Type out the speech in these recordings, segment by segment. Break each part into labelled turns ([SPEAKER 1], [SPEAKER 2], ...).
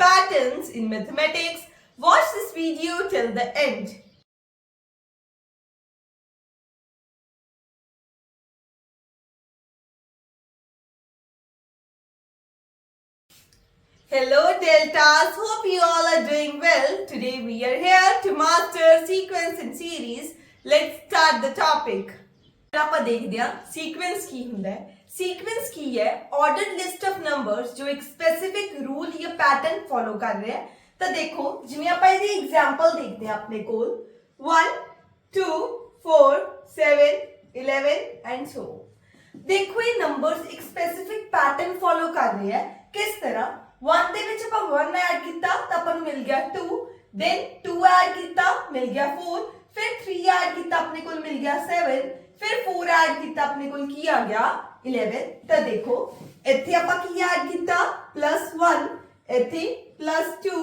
[SPEAKER 1] patterns in mathematics. Watch this video till the end. Hello Deltas, hope you all are doing well. Today we are here to master sequence and series. Let's start the topic. ਆਪਾਂ ਦੇਖਦੇ ਹਾਂ sequence ਕੀ ਹੁੰਦਾ ਹੈ। Sequence ਕੀ ਹੈ? Ordered list of numbers ਜੋ ਇੱਕ specific rule ਜਾਂ pattern follow ਕਰ ਰਿਹਾ ਹੈ। ਤਾਂ ਦੇਖੋ ਜਿਵੇਂ ਆਪਾਂ ਇਹਦੀ ਐਗਜ਼ਾਮਪਲ ਦੇਖਦੇ ਹਾਂ ਆਪਣੇ ਕੋਲ 1 2 4 7 11 ਐਂਡ ਸੋ। ਦੇਖੋ ਇਹ ਨੰਬਰਸ ਇੱਕ ਸਪੈਸਿਫਿਕ ਪੈਟਰਨ ਫੋਲੋ ਕਰ ਰਹੇ ਹੈ। ਕਿਸ ਤਰ੍ਹਾਂ 1 ਦੇ ਵਿੱਚ ਆਪਾਂ 1 ਐਡ ਕੀਤਾ ਤਾਂ ਆਪਾਂ ਨੂੰ ਮਿਲ ਗਿਆ 2, then 2 ਐਡ ਕੀਤਾ ਮਿਲ ਗਿਆ 4, ਫਿਰ 3 ਐਡ ਕੀਤਾ ਆਪਣੇ ਕੋਲ ਮਿਲ ਗਿਆ 7, ਫਿਰ 4 ਐਡ ਕੀਤਾ ਆਪਣੇ ਕੋਲ ਕੀ ਆ ਗਿਆ 11। ਤਾਂ ਦੇਖੋ ਇੱਥੇ ਆਪਾਂ ਕੀ ਐਡ ਕੀਤਾ +1, ਇੱਥੇ +2,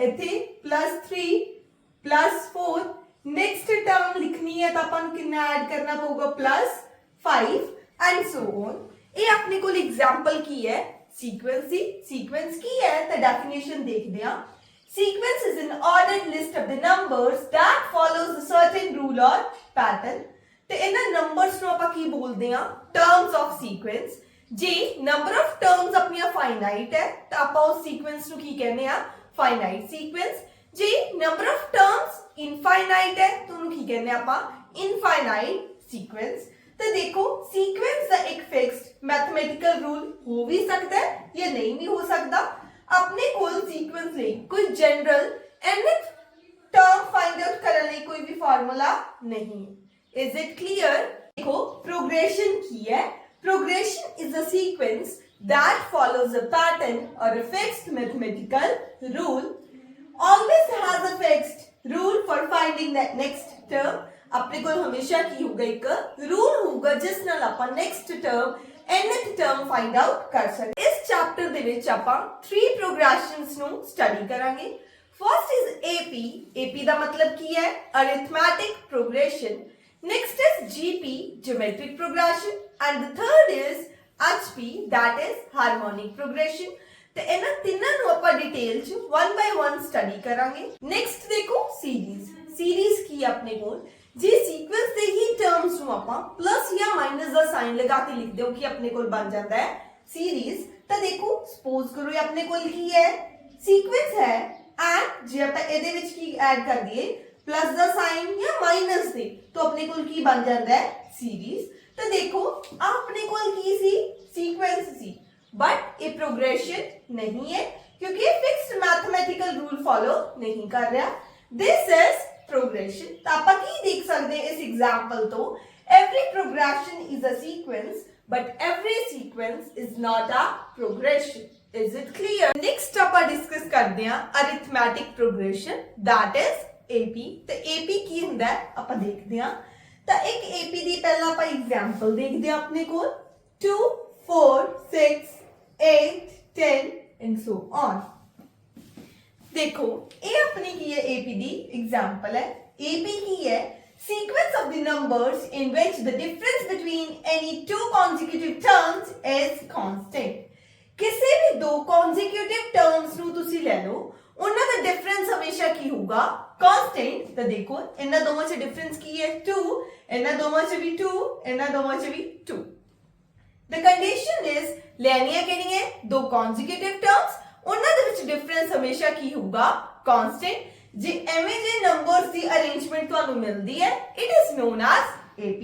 [SPEAKER 1] ਇੱਥੇ +3 +4। ਨੈਕਸਟ ਟਰਮ ਲਿਖਣੀ ਹੈ ਤਾਂ ਆਪਾਂ ਨੂੰ ਕਿੰਨਾ ਐਡ ਕਰਨਾ ਪਊਗਾ +5 ਐਂਡ ਸੋ ਔਨ। ਇਹ ਆਪਣੇ ਕੋਲ ਐਗਜ਼ਾਮਪਲ ਕੀ ਹੈ सीक्वेंस दी। सीक्वेंस की है तो डेफिनेशन देखते हैं। Sequence is an ordered list of the numbers that follows a certain rule or pattern। ते इन्हां numbers ਨੂੰ ਆਪਾਂ ਕੀ ਬੋਲਦੇ ਆ terms of sequence। ਜੇ number of terms ਆਪਣੀਆਂ finite ਹੈ ਤਾਂ ਆਪਾਂ ਉਸ sequence ਨੂੰ ਕੀ ਕਹਿੰਦੇ ਆ finite sequence। ਜੇ number of terms infinite ਹੈ ਤਾਂ ਉਹਨੂੰ ਕੀ ਕਹਿੰਦੇ ਆਪਾਂ infinite sequence। तो देखो सीक्वेंस का एक फिक्स्ड मैथमेटिकल रूल हो भी सकता है या नहीं भी हो सकता। अपने कोल सीक्वेंस ले कोई general nth term find out करने लिए कोई भी फार्मूला नहीं। Is it clear? देखो प्रोग्रेशन की है। Progression is a sequence that follows a pattern or a fixed mathematical rule, always has a fixed rule for finding the next term। ਆਪਣੇ ਕੋਲ ਹਮੇਸ਼ਾ ਕੀ ਹੋਊਗਾ ਇੱਕ ਰੂਲ ਹੋਊਗਾ ਜਿਸ ਨਾਲ ਆਪਾਂ next term nth term find out ਕਰ ਸਕਦੇ। ਇਸ ਚੈਪਟਰ ਦੇ ਵਿੱਚ ਆਪਾਂ 3 ਪ੍ਰੋਗਰੈਸ਼ਨਸ ਨੂੰ ਸਟੱਡੀ ਕਰਾਂਗੇ। First is AP। AP ਦਾ ਮਤਲਬ ਕੀ ਹੈ? Arithmetic progression. Next is GP, geometric progression, and the third is HP, that is harmonic progression. ਤੇ ਇਹਨਾਂ ਤਿੰਨਾਂ ਨੂੰ ਆਪਾਂ ਡਿਟੇਲ ਚ 1 by 1 ਸਟੱਡੀ ਕਰਾਂਗੇ। ਨੈਕਸਟ ਦੇਖੋ ਸੀਰੀਜ਼। ਸੀਰੀਜ਼ ਕੀ ਆਪਣੇ ਕੋਲ जी सीक्वेंस ਦੇ ਹੀ ਟਰਮਸ ਨੂੰ ਆਪਾਂ ਪਲੱਸ ਜਾਂ ਮਾਈਨਸ ਦਾ ਸਾਈਨ ਲਗਾ ਕੇ ਲਿਖ ਦਿਓ ਕਿ ਆਪਣੇ ਕੋਲ ਬਣ ਜਾਂਦਾ ਹੈ ਸੀਰੀਜ਼। ਤਾਂ ਦੇਖੋ ਸਪੋਜ਼ ਕਰੋ ਇਹ ਆਪਣੇ ਕੋਲ ਕੀ ਹੈ ਸੀਕੁਐਂਸ ਹੈ ਐਂਡ ਜੇ ਆਪਾਂ ਇਹਦੇ ਵਿੱਚ ਕੀ ਐਡ ਕਰ ਦਈਏ ਪਲੱਸ ਦਾ ਸਾਈਨ ਜਾਂ ਮਾਈਨਸ ਦੇ ਤਾਂ ਆਪਣੇ ਕੋਲ ਕੀ ਬਣ ਜਾਂਦਾ ਹੈ ਸੀਰੀਜ਼। ਤਾਂ ਦੇਖੋ ਆਪਣੇ ਕੋਲ ਕੀ ਸੀ ਸੀਕੁਐਂਸ ਸੀ ਬਟ ਇਹ ਪ੍ਰੋਗਰੈਸ਼ਨ ਨਹੀਂ ਹੈ ਕਿਉਂਕਿ ਇਹ ਫਿਕਸਡ ਮੈਥਮੈਟਿਕਲ ਰੂਲ ਫੋਲੋ ਨਹੀਂ ਕਰ ਰਿਹਾ। This is progression। ਤਾਂ ਆਪਾਂ ਕੀ ਦੇਖ ਸਕਦੇ ਇਸ ਐਗਜ਼ਾਮਪਲ ਤੋਂ every progression is a sequence but every sequence is not a progression। is it clear? next ਆਪਾਂ ਡਿਸਕਸ ਕਰਦੇ ਹਾਂ arithmetic progression, that is AP। ਤੇ AP ਕੀ ਹੁੰਦਾ ਹੈ ਆਪਾਂ ਦੇਖਦੇ ਹਾਂ। ਤਾਂ ਇੱਕ AP ਦੀ ਪਹਿਲਾਂ ਆਪਾਂ ਐਗਜ਼ਾਮਪਲ ਦੇਖਦੇ ਹਾਂ ਆਪਣੇ ਕੋਲ 2 4 6 8 10 and so on। देखो ये अपनी की है AP दी एग्जांपल है। AP की है sequence of the numbers in which the difference between any two consecutive terms is constant। किसी भी दो consecutive terms ਨੂੰ ਤੁਸੀਂ ਲੈ ਲਓ ਉਹਨਾਂ ਦਾ ਡਿਫਰੈਂਸ ਹਮੇਸ਼ਾ ਕੀ ਹੋਊਗਾ constant। ਤਾਂ ਦੇਖੋ ਇਹਨਾਂ ਦੋਵਾਂ 'ਚ ਡਿਫਰੈਂਸ ਕੀ ਹੈ 2, ਇਹਨਾਂ ਦੋਵਾਂ 'ਚ ਵੀ 2, ਇਹਨਾਂ ਦੋਵਾਂ 'ਚ ਵੀ 2। the condition is ਲੈਣੀਆਂ ਕਿਹੜੀਆਂ ਦੋ consecutive terms ਉਹਨਾਂ ਦੇ ਵਿੱਚ ਡਿਫਰੈਂਸ ਹਮੇਸ਼ਾ ਕੀ ਹੋਊਗਾ ਕਾਂਸਟੈਂਟ। ਜੇ ਐਵੇਂ ਜੇ ਨੰਬਰਸ ਦੀ ਅਰੇਂਜਮੈਂਟ ਤੁਹਾਨੂੰ ਮਿਲਦੀ ਹੈ it is non as AP।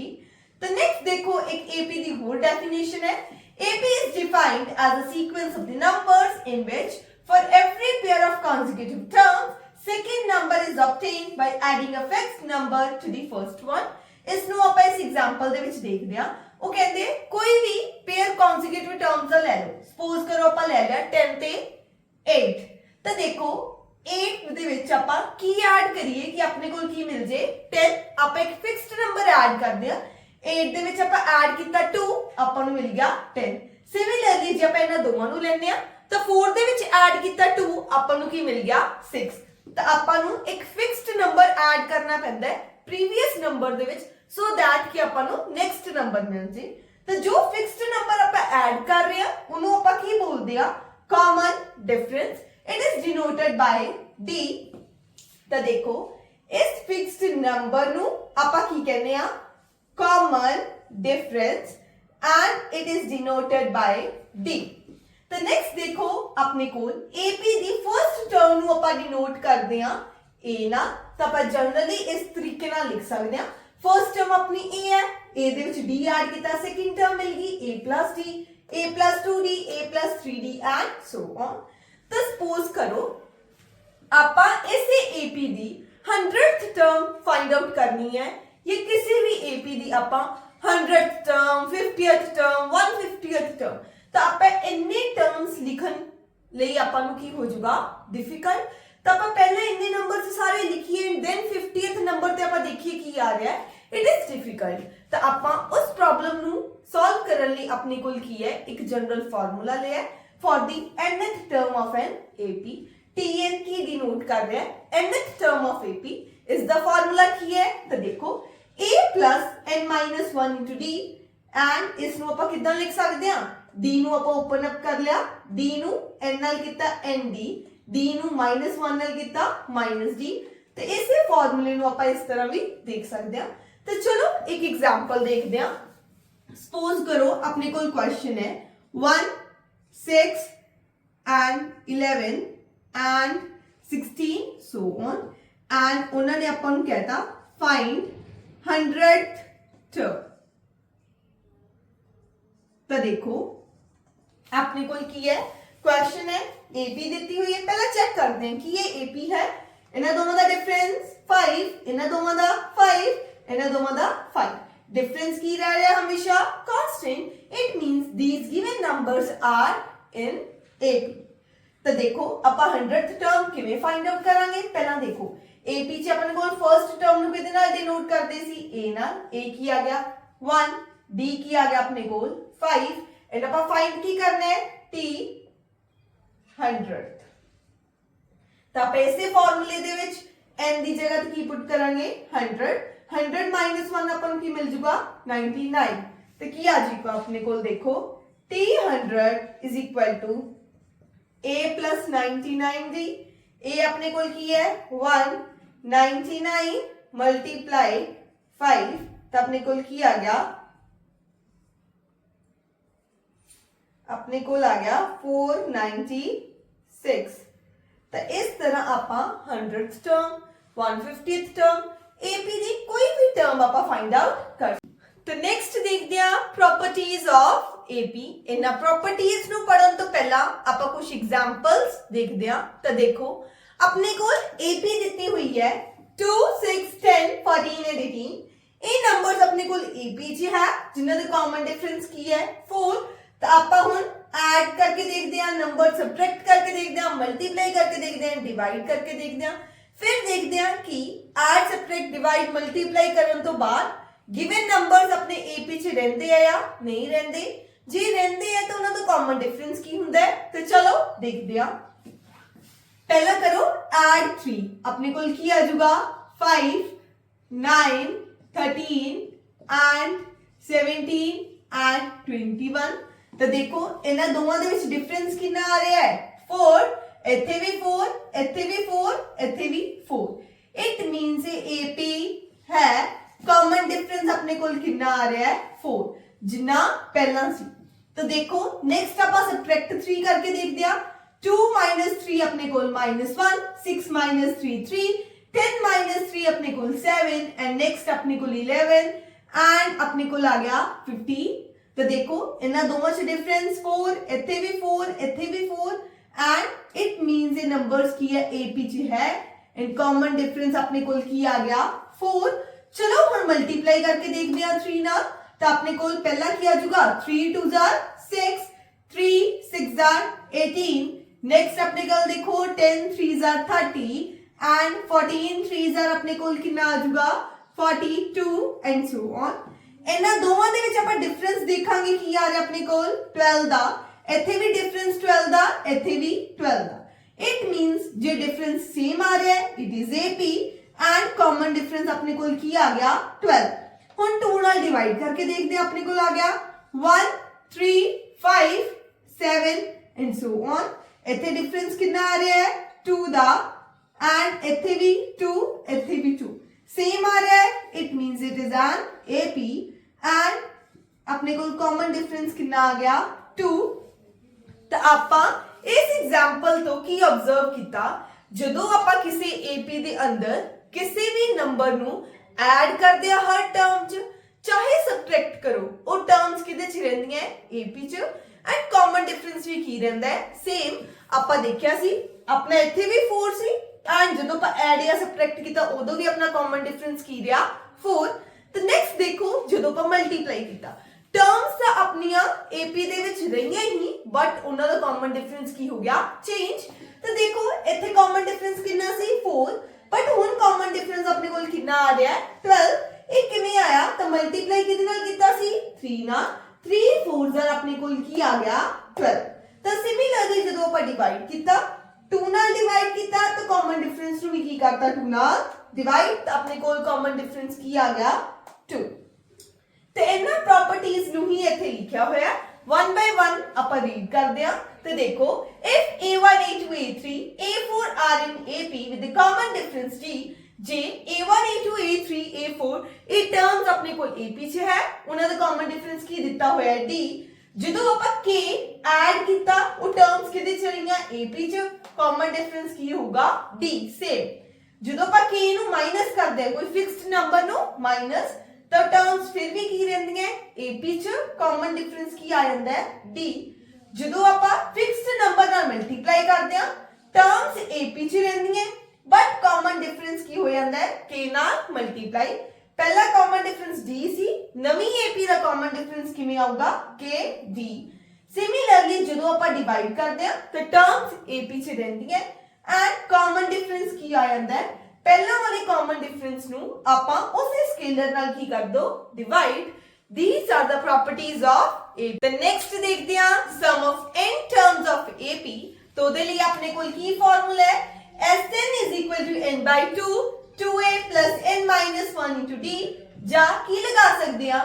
[SPEAKER 1] ਤਾਂ ਨੈਕਸਟ ਦੇਖੋ ਇੱਕ AP ਦੀ ਹੋਰ ਡੈਫੀਨੇਸ਼ਨ ਹੈ। AP is defined as a sequence of the numbers in which for every pair of consecutive terms second number is obtained by adding a fixed number to the first one। ਇਸ ਨੂੰ ਆਪਾਂ ਇਸ example ਦੇ ਵਿੱਚ ਦੇਖਦੇ ਹਾਂ। ਉਹ ਕਹਿੰਦੇ ਕੋਈ ਵੀ ਪੇਅਰ consecutive terms ਦਾ ਲੈ ਲਓ। ਸਪੋਜ਼ ਕਰੋ ਆਪਾਂ ਲੈ ਲਿਆ 10 ਤੇ 8। ਤਾਂ ਦੇਖੋ 8 ਦੇ ਵਿੱਚ ਆਪਾਂ ਕੀ ਐਡ ਕਰੀਏ ਕਿ ਆਪਣੇ ਕੋਲ ਕੀ ਮਿਲ ਜੇ 10। ਆਪਾਂ ਇੱਕ ਫਿਕਸਡ ਨੰਬਰ ਐਡ ਕਰਦੇ ਆ 8 ਦੇ ਵਿੱਚ ਆਪਾਂ ਐਡ ਕੀਤਾ 2 ਆਪਾਂ ਨੂੰ ਮਿਲ ਗਿਆ 10। ਸਿਮਿਲਰਲੀ ਜੇ ਆਪਾਂ ਇਹਨਾਂ ਦੋਵਾਂ ਨੂੰ ਲੈਂਦੇ ਆ ਤਾਂ 4 ਦੇ ਵਿੱਚ ਐਡ ਕੀਤਾ 2 ਆਪਾਂ ਨੂੰ ਕੀ ਮਿਲ ਗਿਆ 6। ਤਾਂ ਆਪਾਂ ਨੂੰ ਇੱਕ ਫਿਕਸਡ ਨੰਬਰ ਐਡ ਕਰਨਾ ਪੈਂਦਾ ਹੈ ਪ੍ਰੀਵੀਅਸ ਨੰਬਰ ਦੇ ਵਿੱਚ ਸੋ ਦੈਟ ਕਿ ਆਪਾਂ ਨੂੰ ਨੈਕਸਟ ਨੰਬਰ ਮਿਲ ਜੇ। ਤਾਂ ਜੋ ਫਿਕਸਡ ਨੰਬਰ ਆਪਾਂ ਐਡ ਕਰ ਰਹੇ ਆ ਉਹਨੂੰ ਆਪਾਂ ਕੀ ਬੋਲਦੇ ਆ common difference। It is denoted by D। ਤਾਂ ਦੇਖੋ ਇਸ ਫਿਕਸਡ ਨੰਬਰ ਨੂੰ ਆਪਾਂ ਕੀ ਕਹਿੰਦੇ ਆ common difference and it is denoted by D। ਤਾਂ ਨੈਕਸਟ ਦੇਖੋ ਆਪਣੇ ਕੋਲ AP ਦੀ ਫਰਸਟ ਟਰਮ ਨੂੰ ਆਪਾਂ ਡਿਨੋਟ ਕਰਦੇ ਆ A ਨਾਲ। ਤਾਂ ਆਪਾਂ ਜਨਰਲੀ ਇਸ ਤਰੀਕੇ ਨਾਲ ਲਿਖ ਸਕਦੇ ਆ ਫਰਸਟ ਟਰਮ ਆਪਣੀ A ਹੈ, A ਦੇ ਵਿੱਚ D ਐਡ ਕੀਤਾ, ਸੈਕਿੰਡ ਟਰਮ ਮਿਲ ਗਈ A plus D, A plus 2D, A plus 3D and so on। ਤਾਂ ਸਪੋਜ਼ ਕਰੋ ਆਪਾਂ ਇਸੇ AP ਦੀ 100th ਟਰਮ ਫਾਈਂਡ ਆਊਟ ਕਰਨੀ ਹੈ ਜਾਂ ਕਿਸੇ ਵੀ AP ਦੀ ਆਪਾਂ 100th term 50th term 150th term. ਤਾਂ ਆਪਾਂ ਇੰਨੇ ਟਰਮਸ ਲਿਖਣ ਲਈ ਆਪਾਂ ਨੂੰ ਕੀ ਹੋ ਜਾਊਗਾ ਡਿਫਿਕਲਟ। ਤਾਂ ਆਪਾਂ ਪਹਿਲਾਂ ਇੰਨੇ ਨੰਬਰ ਸਾਰੇ ਲਿਖੀਏ ਐਂਡ ਦੈਨ 50th ਨੰਬਰ ਤੇ ਆਪਾਂ ਦੇਖੀਏ ਕੀ ਆ ਰਿਹਾ ਹੈ, ਇਟ ਇਜ਼ ਡਿਫਿਕਲਟ। ਤਾਂ ਆਪਾਂ ਉਸ ਪ੍ਰੋਬਲਮ ਨੂੰ ਸੋਲਵ ਕਰਨ ਲਈ ਆਪਣੇ ਕੋਲ ਕੀ ਹੈ ਇੱਕ ਜਨਰਲ ਫਾਰਮੂਲਾ ਲਿਆ for the nth term of N AP। TN Ki denote ਕਰ ਰਿਹਾ ਹੈ nth ਟਰਮ ਆਫ AP ਇਸ ਦਾ ਫਾਰਮੂਲਾ ਕੀ ਹੈ ਤਾਂ ਦੇਖੋ A plus n minus 1 into D and ਇਸ ਨੂੰ ਆਪਾਂ ਕਿੱਦਾਂ ਲਿਖ ਸਕਦੇ ਹਾਂ D ਨੂੰ ਆਪਾਂ ਓਪਨ ਅਪ ਕਰ ਲਿਆ, D ਨੂੰ n ਨਾਲ ਕੀਤਾ ND, D ਨੂੰ -1 ਨਾਲ ਕੀਤਾ -D। ਤੇ ਇਸੇ ਫਾਰਮੂਲੇ ਨੂੰ ਆਪਾਂ ਇਸ ਤਰ੍ਹਾਂ ਵੀ ਦੇਖ ਸਕਦੇ ਹਾਂ। तो चलो एक एग्जांपल देखते हैं। सपोज करो अपने कोल क्वेश्चन है 1 6 and 11 and 16 so on and उन्होंने अपन कहता find 100th term। तो देखो अपने कोल की है क्वेश्चन है AP दी हुई है, पहला चेक करते हैं कि ये AP है, इन्हें दोनों का डिफरेंस 5, इन्हें दोनों का 5, ਇਹਨਾਂ ਦੋਵਾਂ ਦਾ 5। डिफरेंस ਕੀ ਰਹਿ ਰਿਹਾ ਹਮੇਸ਼ਾ constant। it means these given numbers are in AP। ਤਾਂ ਦੇਖੋ ਆਪਾਂ 100th ਟਰਮ ਕਿਵੇਂ ਫਾਈਂਡ ਆਊਟ ਕਰਾਂਗੇ। ਪਹਿਲਾਂ ਦੇਖੋ AP ਚ ਆਪਣੇ ਕੋਲ ਫਰਸਟ ਟਰਮ ਨੂੰ ਕਿਹਦੇ ਨਾਲ ਡਿਨੋਟ ਕਰਦੇ ਸੀ A ਨਾਲ। A ਕੀ ਆ ਗਿਆ 1, D ਕੀ ਆ ਗਿਆ ਆਪਣੇ ਕੋਲ 5 ਐਂਡ ਆਪਾਂ ਫਾਈਂਡ ਕੀ ਕਰਨਾ ਹੈ T 100th। ਤਾਂ ਆਪਾਂ ਇਸੇ ਫਾਰਮੂਲੇ ਦੇ ਵਿੱਚ n ਦੀ ਜਗ੍ਹਾ ਤੇ ਕੀ ਪੁੱਟ ਕਰਾਂਗੇ 100 -1 ਆਪਾਂ ਨੂੰ ਕੀ ਮਿਲ ਜੂਗਾ 99। ਤੇ ਕੀ ਆ ਜੂਗਾ ਆਪਣੇ ਕੋਲ ਦੇਖੋ T100 is equal to A plus 99 the A ਆਪਣੇ ਕੋਲ ਕੀ ਹੈ 199 multiply 5 ਤਾਂ ਆਪਣੇ ਕੋਲ ਕੀ ਆ ਗਿਆ ਆਪਣੇ ਕੋਲ ਆ ਗਿਆ 496। ਤਾਂ ਇਸ ਤਰ੍ਹਾਂ ਆਪਾਂ 100th term 150th term AP ਦੀ ਕੋਈ ਵੀ ਟਰਮ ਆਪਾਂ ਫਾਈਂਡ ਆਊਟ ਕਰ। ਤਾਂ ਨੈਕਸਟ ਦੇਖਦੇ ਹਾਂ ਪ੍ਰੋਪਰਟੀਜ਼ ਆਫ AP। ਇਹਨਾਂ ਪ੍ਰੋਪਰਟੀਜ਼ ਨੂੰ ਪੜਨ ਤੋਂ ਪਹਿਲਾਂ ਆਪਾਂ ਕੁਝ ਐਗਜ਼ਾਮਪਲਸ ਦੇਖਦੇ ਹਾਂ। ਤਾਂ ਦੇਖੋ ਆਪਣੇ ਕੋਲ AP ਦਿੱਤੀ ਹੋਈ ਹੈ 2 6 10 14 and 18। ਇਹ ਨੰਬਰਸ ਆਪਣੇ ਕੋਲ AP 'ਚ ਹੈ ਜਿਨ੍ਹਾਂ ਦਾ ਕਾਮਨ ਡਿਫਰੈਂਸ ਕੀ ਹੈ 4। ਤਾਂ ਆਪਾਂ ਹੁਣ ਐਡ ਕਰਕੇ ਦੇਖਦੇ ਹਾਂ, ਨੰਬਰ ਸਬਟ੍ਰੈਕਟ ਕਰਕੇ ਦੇਖਦੇ ਹਾਂ, ਮਲਟੀਪਲਾਈ ਕਰਕੇ ਦੇਖਦੇ ਹਾਂ, ਡਿਵਾਈਡ ਕਰਕੇ ਦੇਖਦੇ ਹਾਂ। फिर देखते हैं कि ऐड सब्ट्रैक्ट डिवाइड मल्टीप्लाई करने तो बाद गिवन नंबर्स अपने AP च रहंदे हैं या नहीं रहंदे। जे रहंदे हैं तो उनका तो कॉमन डिफरेंस की हुंदा है। तो चलो देखते हैं। पहला करो ऐड 3 अपने कोल की आ जाऊगा 5 9 13 and 17 and 21। तो देखो इन्हां दोवां दे विच डिफरेंस कितना आ रहा है 4। ਇੱਥੇ ਵੀ 4 ਇੱਥੇ ਵੀ 4 ਇੱਥੇ ਵੀ 4। ਇਟ ਮੀਨਸ ਇਹ AP ਹੈ ਕਾਮਨ ਡਿਫਰੈਂਸ ਆਪਣੇ ਕੋਲ ਕਿੰਨਾ ਆ ਰਿਹਾ ਹੈ 4 ਜਿੰਨਾ ਪਹਿਲਾਂ ਸੀ। ਤਾਂ ਦੇਖੋ ਨੈਕਸਟ ਆਪਾਂ ਸਬਟ੍ਰੈਕਟ 3 ਕਰਕੇ ਦੇਖਦੇ ਹਾਂ। 2 - 3 ਆਪਣੇ ਕੋਲ -1 6 - 3 3 10 - 3 ਆਪਣੇ ਕੋਲ 7 ਐਂਡ ਨੈਕਸਟ ਆਪਣੇ ਕੋਲ 11 ਐਂਡ ਆਪਣੇ ਕੋਲ ਆ ਗਿਆ 15। ਤਾਂ ਦੇਖੋ ਇਹਨਾਂ ਦੋਵਾਂ 'ਚ ਡਿਫਰੈਂਸ 4 ਇੱਥੇ ਵੀ 4 ਇੱਥੇ ਵੀ 4 and it means ये numbers की है AP च है and common difference अपने कोल की आ गया 4। चलो हम मल्टीप्लाई करके देखते हैं 3 नाल। तो अपने कोल पहला की आ जाऊगा 3 2 6 3 6 18। नेक्स्ट अपने कोल देखो 10 3 30 and 14 3 अपने कोल कितना आ जाऊगा 42 and so on। ਇਹਨਾਂ ਦੋਵਾਂ ਦੇ ਵਿੱਚ ਆਪਾਂ ਡਿਫਰੈਂਸ ਦੇਖਾਂਗੇ ਕੀ ਆ ਰਿਹਾ ਆਪਣੇ ਕੋਲ 12 ਦਾ। ਇੱਥੇ ਵੀ ਡਿਫਰੈਂਸ 12 ਦਾ ਇੱਥੇ ਵੀ 12 ਦਾ। ਇਟ ਮੀਨਸ ਜੇ ਡਿਫਰੈਂਸ ਸੇਮ ਆ ਰਿਹਾ ਹੈ it is AP and common difference ਆਪਣੇ ਕੋਲ ਕੀ ਆ ਗਿਆ 12। ਹੁਣ 2 ਨਾਲ ਡਿਵਾਈਡ ਕਰਕੇ ਦੇਖਦੇ ਹਾਂ ਆਪਣੇ ਕੋਲ ਆ ਗਿਆ 1 3 5 7 ਐਂਡ ਸੋ ਔਨ। ਇੱਥੇ ਡਿਫਰੈਂਸ ਕਿੰਨਾ ਆ ਰਿਹਾ ਹੈ 2 ਦਾ ਐਂਡ ਇੱਥੇ ਵੀ 2 ਇੱਥੇ ਵੀ 2 ਸੇਮ ਆ ਰਿਹਾ ਹੈ it means it is an AP and ਆਪਣੇ ਕੋਲ ਕਾਮਨ ਡਿਫਰੈਂਸ ਕਿੰਨਾ ਆ ਗਿਆ 2। ਤਾਂ ਆਪਾਂ ਇਸ ਐਗਜ਼ਾਮਪਲ ਤੋਂ ਕੀ ਆਬਜ਼ਰਵ ਕੀਤਾ ਜਦੋਂ ਆਪਾਂ ਕਿਸੇ AP ਦੇ ਅੰਦਰ ਕਿਸੇ ਵੀ ਨੰਬਰ ਨੂੰ ਐਡ ਕਰਦੇ ਆ ਹਰ ਟਰਮ 'ਚ ਚਾਹੇ ਸਬਟ੍ਰੈਕਟ ਕਰੋ ਉਹ ਟਰਮਸ ਕਿਹਦੇ 'ਚ ਰਹਿੰਦੀਆਂ AP 'ਚ ਐਂਡ ਕਾਮਨ ਡਿਫਰੈਂਸ ਵੀ ਕੀ ਰਹਿੰਦਾ ਹੈ ਸੇਮ। ਆਪਾਂ ਦੇਖਿਆ ਸੀ ਆਪਣਾ ਇੱਥੇ ਵੀ 4 ਸੀ ਐਂਡ ਜਦੋਂ ਆਪਾਂ ਐਡ ਜਾਂ ਸਬਟ੍ਰੈਕਟ ਕੀਤਾ ਉਦੋਂ ਵੀ ਆਪਣਾ ਕਾਮਨ ਡਿਫਰੈਂਸ ਕੀ ਰਿਹਾ 4। ਤੇ ਨੈਕਸਟ ਦੇਖੋ ਜਦੋਂ ਆਪਾਂ ਮਲਟੀਪਲਾਈ ਕੀਤਾ ਟਰਮਸ ਤਾਂ ਆਪਣੀਆਂ AP ਦੇ ਵਿੱਚ ਰਹੀਆਂ ਹੀ ਬਟ ਉਹਨਾਂ ਦਾ ਕਾਮਨ ਡਿਫਰੈਂਸ ਕੀ ਹੋ ਗਿਆ ਚੇਂਜ। ਤਾਂ ਦੇਖੋ ਇੱਥੇ ਕਾਮਨ ਡਿਫਰੈਂਸ ਕਿੰਨਾ ਸੀ 4 ਬਟ ਹੁਣ ਕਾਮਨ ਡਿਫਰੈਂਸ ਆਪਣੇ ਕੋਲ ਕਿੰਨਾ ਆ ਰਿਹਾ 12। ਇਹ ਕਿਵੇਂ ਆਇਆ ਤਾਂ ਮਲਟੀਪਲਾਈ ਕਿਹਦੇ ਨਾਲ ਕੀਤਾ ਸੀ 3 ਨਾਲ 3 4s ਦਾ ਆਪਣੇ ਕੋਲ ਕੀ ਆ ਗਿਆ 12। ਤਾਂ ਸਿਮਿਲਰਲੀ ਜਦੋਂ ਆਪਾਂ ਡਿਵਾਈਡ ਕੀਤਾ 2 ਨਾਲ ਡਿਵਾਈਡ ਕੀਤਾ ਤਾਂ ਕਾਮਨ ਡਿਫਰੈਂਸ ਨੂੰ ਵੀ ਕੀ ਕਰਤਾ 2 ਨਾਲ ਡਿਵਾਈਡ ਤਾਂ ਆਪਣੇ ਕੋਲ ਕਾਮਨ ਡਿਫਰੈਂਸ ਕੀ ਆ ਗਿਆ 2। ਤੇ ਇਹਨਾਂ ਪ੍ਰੋਪਰਟੀਜ਼ ਨੂੰ ਹੀ ਇੱਥੇ ਲਿਖਿਆ ਹੋਇਆ 1 by 1 ਆਪਾਂ ਰੀਡ ਕਰਦੇ ਆ ਤੇ ਦੇਖੋ if a1 a2 a3 a4 are in AP with the common difference d ਜੇ a1 a2 a3 a4 ਇਹ ਟਰਮਸ ਆਪਣੇ ਕੋਲ AP 'ਚ ਹੈ ਉਹਨਾਂ ਦਾ ਕਾਮਨ ਡਿਫਰੈਂਸ ਕੀ ਦਿੱਤਾ ਹੋਇਆ ਹੈ d। ਜਦੋਂ ਆਪਾਂ k ਐਡ ਕੀਤਾ ਉਹ ਟਰਮਸ ਕਿਹਦੇ 'ਚ ਰਹੀਆਂ AP 'ਚ ਕਾਮਨ ਡਿਫਰੈਂਸ ਕੀ ਹੋਊਗਾ d ਸੇਮ। ਜਦੋਂ ਆਪਾਂ k ਨੂੰ ਮਾਈਨਸ ਕਰਦੇ ਹਾਂ ਕੋਈ ਫਿਕਸਡ ਨੰਬਰ ਨੂੰ ਮਾਈਨਸ ਤਾਂ ਟਰਮਸ ਫਿਰ ਵੀ ਕੀ ਰਹਿੰਦੀਆਂ AP 'ਚ ਕਾਮਨ ਡਿਫਰੈਂਸ ਕੀ ਆ ਜਾਂਦਾ ਹੈ d। ਜਦੋਂ ਆਪਾਂ ਫਿਕਸਡ ਨੰਬਰ ਨਾਲ ਮਲਟੀਪਲਾਈ ਕਰਦੇ ਹਾਂ ਟਰਮਸ AP 'ਚ ਰਹਿੰਦੀਆਂ ਬਟ ਕਾਮਨ ਡਿਫਰੈਂਸ ਕੀ ਹੋ ਜਾਂਦਾ ਹੈ k ਨਾਲ ਮਲਟੀਪਲਾਈ। ਪਹਿਲਾ ਕਾਮਨ ਡਿਫਰੈਂਸ d ਸੀ ਨਵੀਂ AP ਦਾ ਕਾਮਨ ਡਿਫਰੈਂਸ ਕਿਵੇਂ ਆਊਗਾ k d। ਸਿਮਿਲਰਲੀ ਜਦੋਂ ਆਪਾਂ ਡਿਵਾਈਡ ਕਰਦੇ ਹਾਂ ਤਾਂ ਟਰਮਸ AP 'ਚ ਰਹਿੰਦੀਆਂ ਐਂਡ ਕਾਮਨ ਡਿਫਰੈਂਸ ਕੀ ਆ ਜਾਂਦਾ ਹੈ ਪਹਿਲਾਂ ਵਾਲੇ ਕਾਮਨ ਡਿਫਰੈਂਸ ਨੂੰ ਆਪਾਂ ਉਸੇ ਸਕੇਲਰ ਨਾਲ ਕੀ ਕਰ ਦੋ divide. These are the properties of AP। The next ਦੇਖਦੇ ਹਾਂ sum of n terms of AP। तो ਉਹਦੇ ਲਈ ਆਪਣੇ ਕੋਲ ਕੀ ਫਾਰਮੂਲਾ ਹੈ Sn is equal to n by 2 2a plus n minus 1 into d ਜਾਂ ਕੀ ਲਗਾ ਸਕਦੇ ਹਾਂ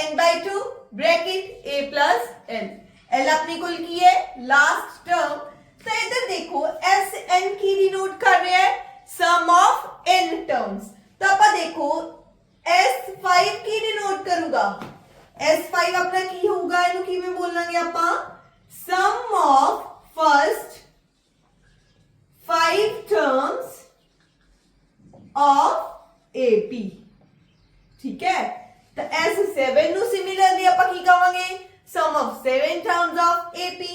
[SPEAKER 1] n by 2 bracket a plus n। l ਆਪਣੇ ਕੋਲ ਕੀ ਹੈ ਲਾਸਟ ਟਰਮ। ਤਾਂ ਇੱਧਰ ਦੇਖੋ Sn ਕੀ ਡਿਨੋਟ ਕਰ ਰਿਹਾ ਹੈ sum of n terms। ਤਾਂ ਆਪਾਂ ਦੇਖੋ S5 ਕੀ ਡਿਨੋਟ ਕਰੂਗਾ S5 ਆਪਣਾ ਕੀ ਹੋਊਗਾ ਇਹਨੂੰ ਕਿਵੇਂ ਬੋਲਾਂਗੇ ਆਪਾਂ sum of first 5 terms of AP। ਠੀਕ ਹੈ ਤਾਂ S7 ਨੂੰ ਸਿਮਿਲਰਲੀ ਆਪਾਂ ਕੀ ਕਹਾਂਗੇ sum of 7 terms of AP।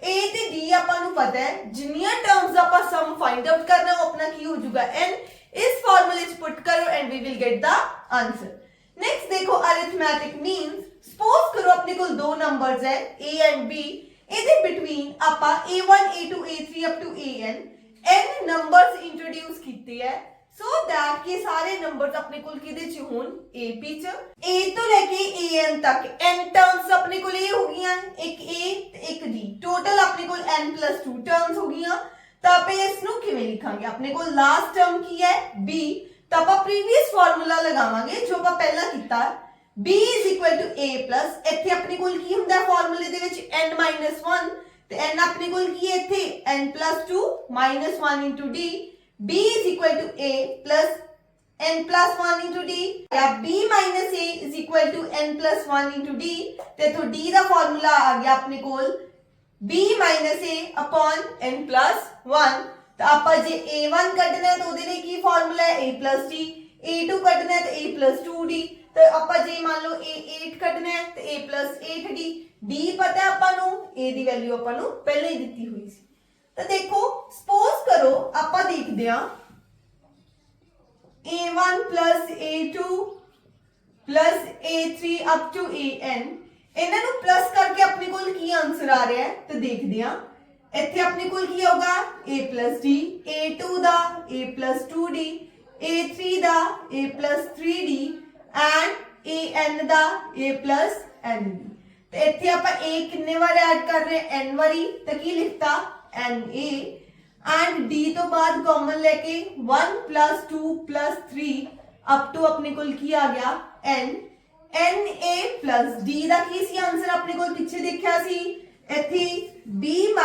[SPEAKER 1] A ਤੇ D ਆਪਾਂ ਨੂੰ ਪਤਾ ਹੈ ਜਿੰਨੀਆਂ ਟਰਮਸ ਆਪਾਂ ਸਮ ਫਾਈਂਡ ਆਊਟ ਕਰਨਾ ਉਹ ਆਪਣਾ ਕੀ ਹੋ ਜਾਊਗਾ n। ਇਸ ਫਾਰਮੂਲੇ 'ਚ ਪੁੱਟ ਕਰੋ and we will get the answer. Next ਦੇਖੋ ਅਰਿਥਮੈਟਿਕ ਮੀਨਸ ਸਪੋਜ਼ ਕਰੋ ਆਪਣੇ ਕੋਲ ਦੋ ਨੰਬਰਸ ਹੈ a ਐਂਡ b ਇਹਦੇ ਬਿਟਵੀਨ ਆਪਾਂ a1 a2 a3 up to an n numbers introduce ਕੀਤੇ ਹੈ so that ਕਿ ਸਾਰੇ ਨੰਬਰਸ ਆਪਣੇ ਕੋਲ ਕਿਹਦੇ 'ਚ ਹੋਣ AP 'ਚ। a ਤੋਂ ਲੈ ਕੇ an ਤੱਕ n ਟਰਮਸ ਆਪਣੇ ਕੋਲ ਇਹ ਹੋ ਗਈਆਂ ਇੱਕ a ਤੇ ਇੱਕ d ਟੋਟਲ ਆਪਣੇ ਕੋਲ n + 2 ਟਰਮਸ ਹੋ ਗਈਆਂ। ਤਾਂ ਆਪਾਂ ਇਸ ਨੂੰ ਕਿਵੇਂ ਲਿਖਾਂਗੇ ਆਪਣੇ ਕੋਲ ਲਾਸਟ ਟਰਮ ਕੀ ਹੈ b ਤਾਂ ਆਪਾਂ ਪ੍ਰੀਵੀਅਸ ਫਾਰਮੂਲਾ ਲਗਾਵਾਂਗੇ ਜੋ ਆਪਾਂ ਪਹਿਲਾਂ ਕੀਤਾ b = a ਇੱਥੇ ਆਪਣੇ ਕੋਲ ਕੀ ਹੁੰਦਾ ਫਾਰਮੂਲੇ ਦੇ ਵਿੱਚ n - 1 ਤੇ n ਆਪਣੇ ਕੋਲ ਕੀ ਹੈ ਇੱਥੇ n + 2 - 1 * d b = a n + 1 * d ਜਾਂ b - a = n + 1 * d ਤੇ ਇਥੋਂ d ਦਾ ਫਾਰਮੂਲਾ ਆ ਗਿਆ ਆਪਣੇ ਕੋਲ b - a n + 1। ਤਾਂ ਆਪਾਂ ਜੇ a1 ਕੱਢਣਾ ਹੈ ਤਾਂ ਉਹਦੇ ਲਈ ਕੀ ਫਾਰਮੂਲਾ ਹੈ a + d a2 ਕੱਢਣਾ ਹੈ ਤਾਂ a + 2d ਤਾਂ ਆਪਾਂ ਜੇ ਮੰਨ ਲਓ a8 ਕੱਢਣਾ ਹੈ ਤਾਂ a + 8d d ਪਤਾ ਆਪਾਂ ਨੂੰ a ਦੀ ਵੈਲਿਊ ਆਪਾਂ ਨੂੰ ਪਹਿਲਾਂ ਹੀ ਦਿੱਤੀ ਹੋਈ ਸੀ। ਤਾਂ ਦੇਖੋ ਸਪੋਜ਼ ਕਰੋ ਆਪਾਂ ਦੇਖਦੇ ਹਾਂ a1 + a2 + a3 up to an ਇਹਨਾਂ ਨੂੰ ਪਲੱਸ ਕਰਕੇ ਆਪਣੇ ਕੋਲ ਕੀ ਆਨਸਰ ਆ ਰਿਹਾ ਹੈ ਤਾਂ ਦੇਖਦੇ ਹਾਂ ਇੱਥੇ ਆਪਣੇ ਕੋਲ ਕੀ ਆਊਗਾ a + d a2 the a + 2d a3 the a + 3d and an the a + n। ਤੇ ਇੱਥੇ ਆਪਾਂ a ਕਿੰਨੇ ਵਾਰ ਐਡ ਕਰ ਰਹੇ n ਵਾਰੀ ਤਾਂ ਕੀ ਲਿਖਤਾ na ਐਂਡ d ਤੋਂ ਬਾਅਦ ਕਾਮਨ ਲੈ ਕੇ 1 + 2 + 3 ਅਪ ਟੂ ਆਪਣੇ ਕੋਲ ਕੀ ਆ ਗਿਆ n na + d ਦਾ ਕੀ ਸੀ ਆਨਸਰ ਆਪਣੇ ਕੋਲ ਪਿੱਛੇ ਦੇਖਿਆ ਸੀ ਇੱਥੇ b -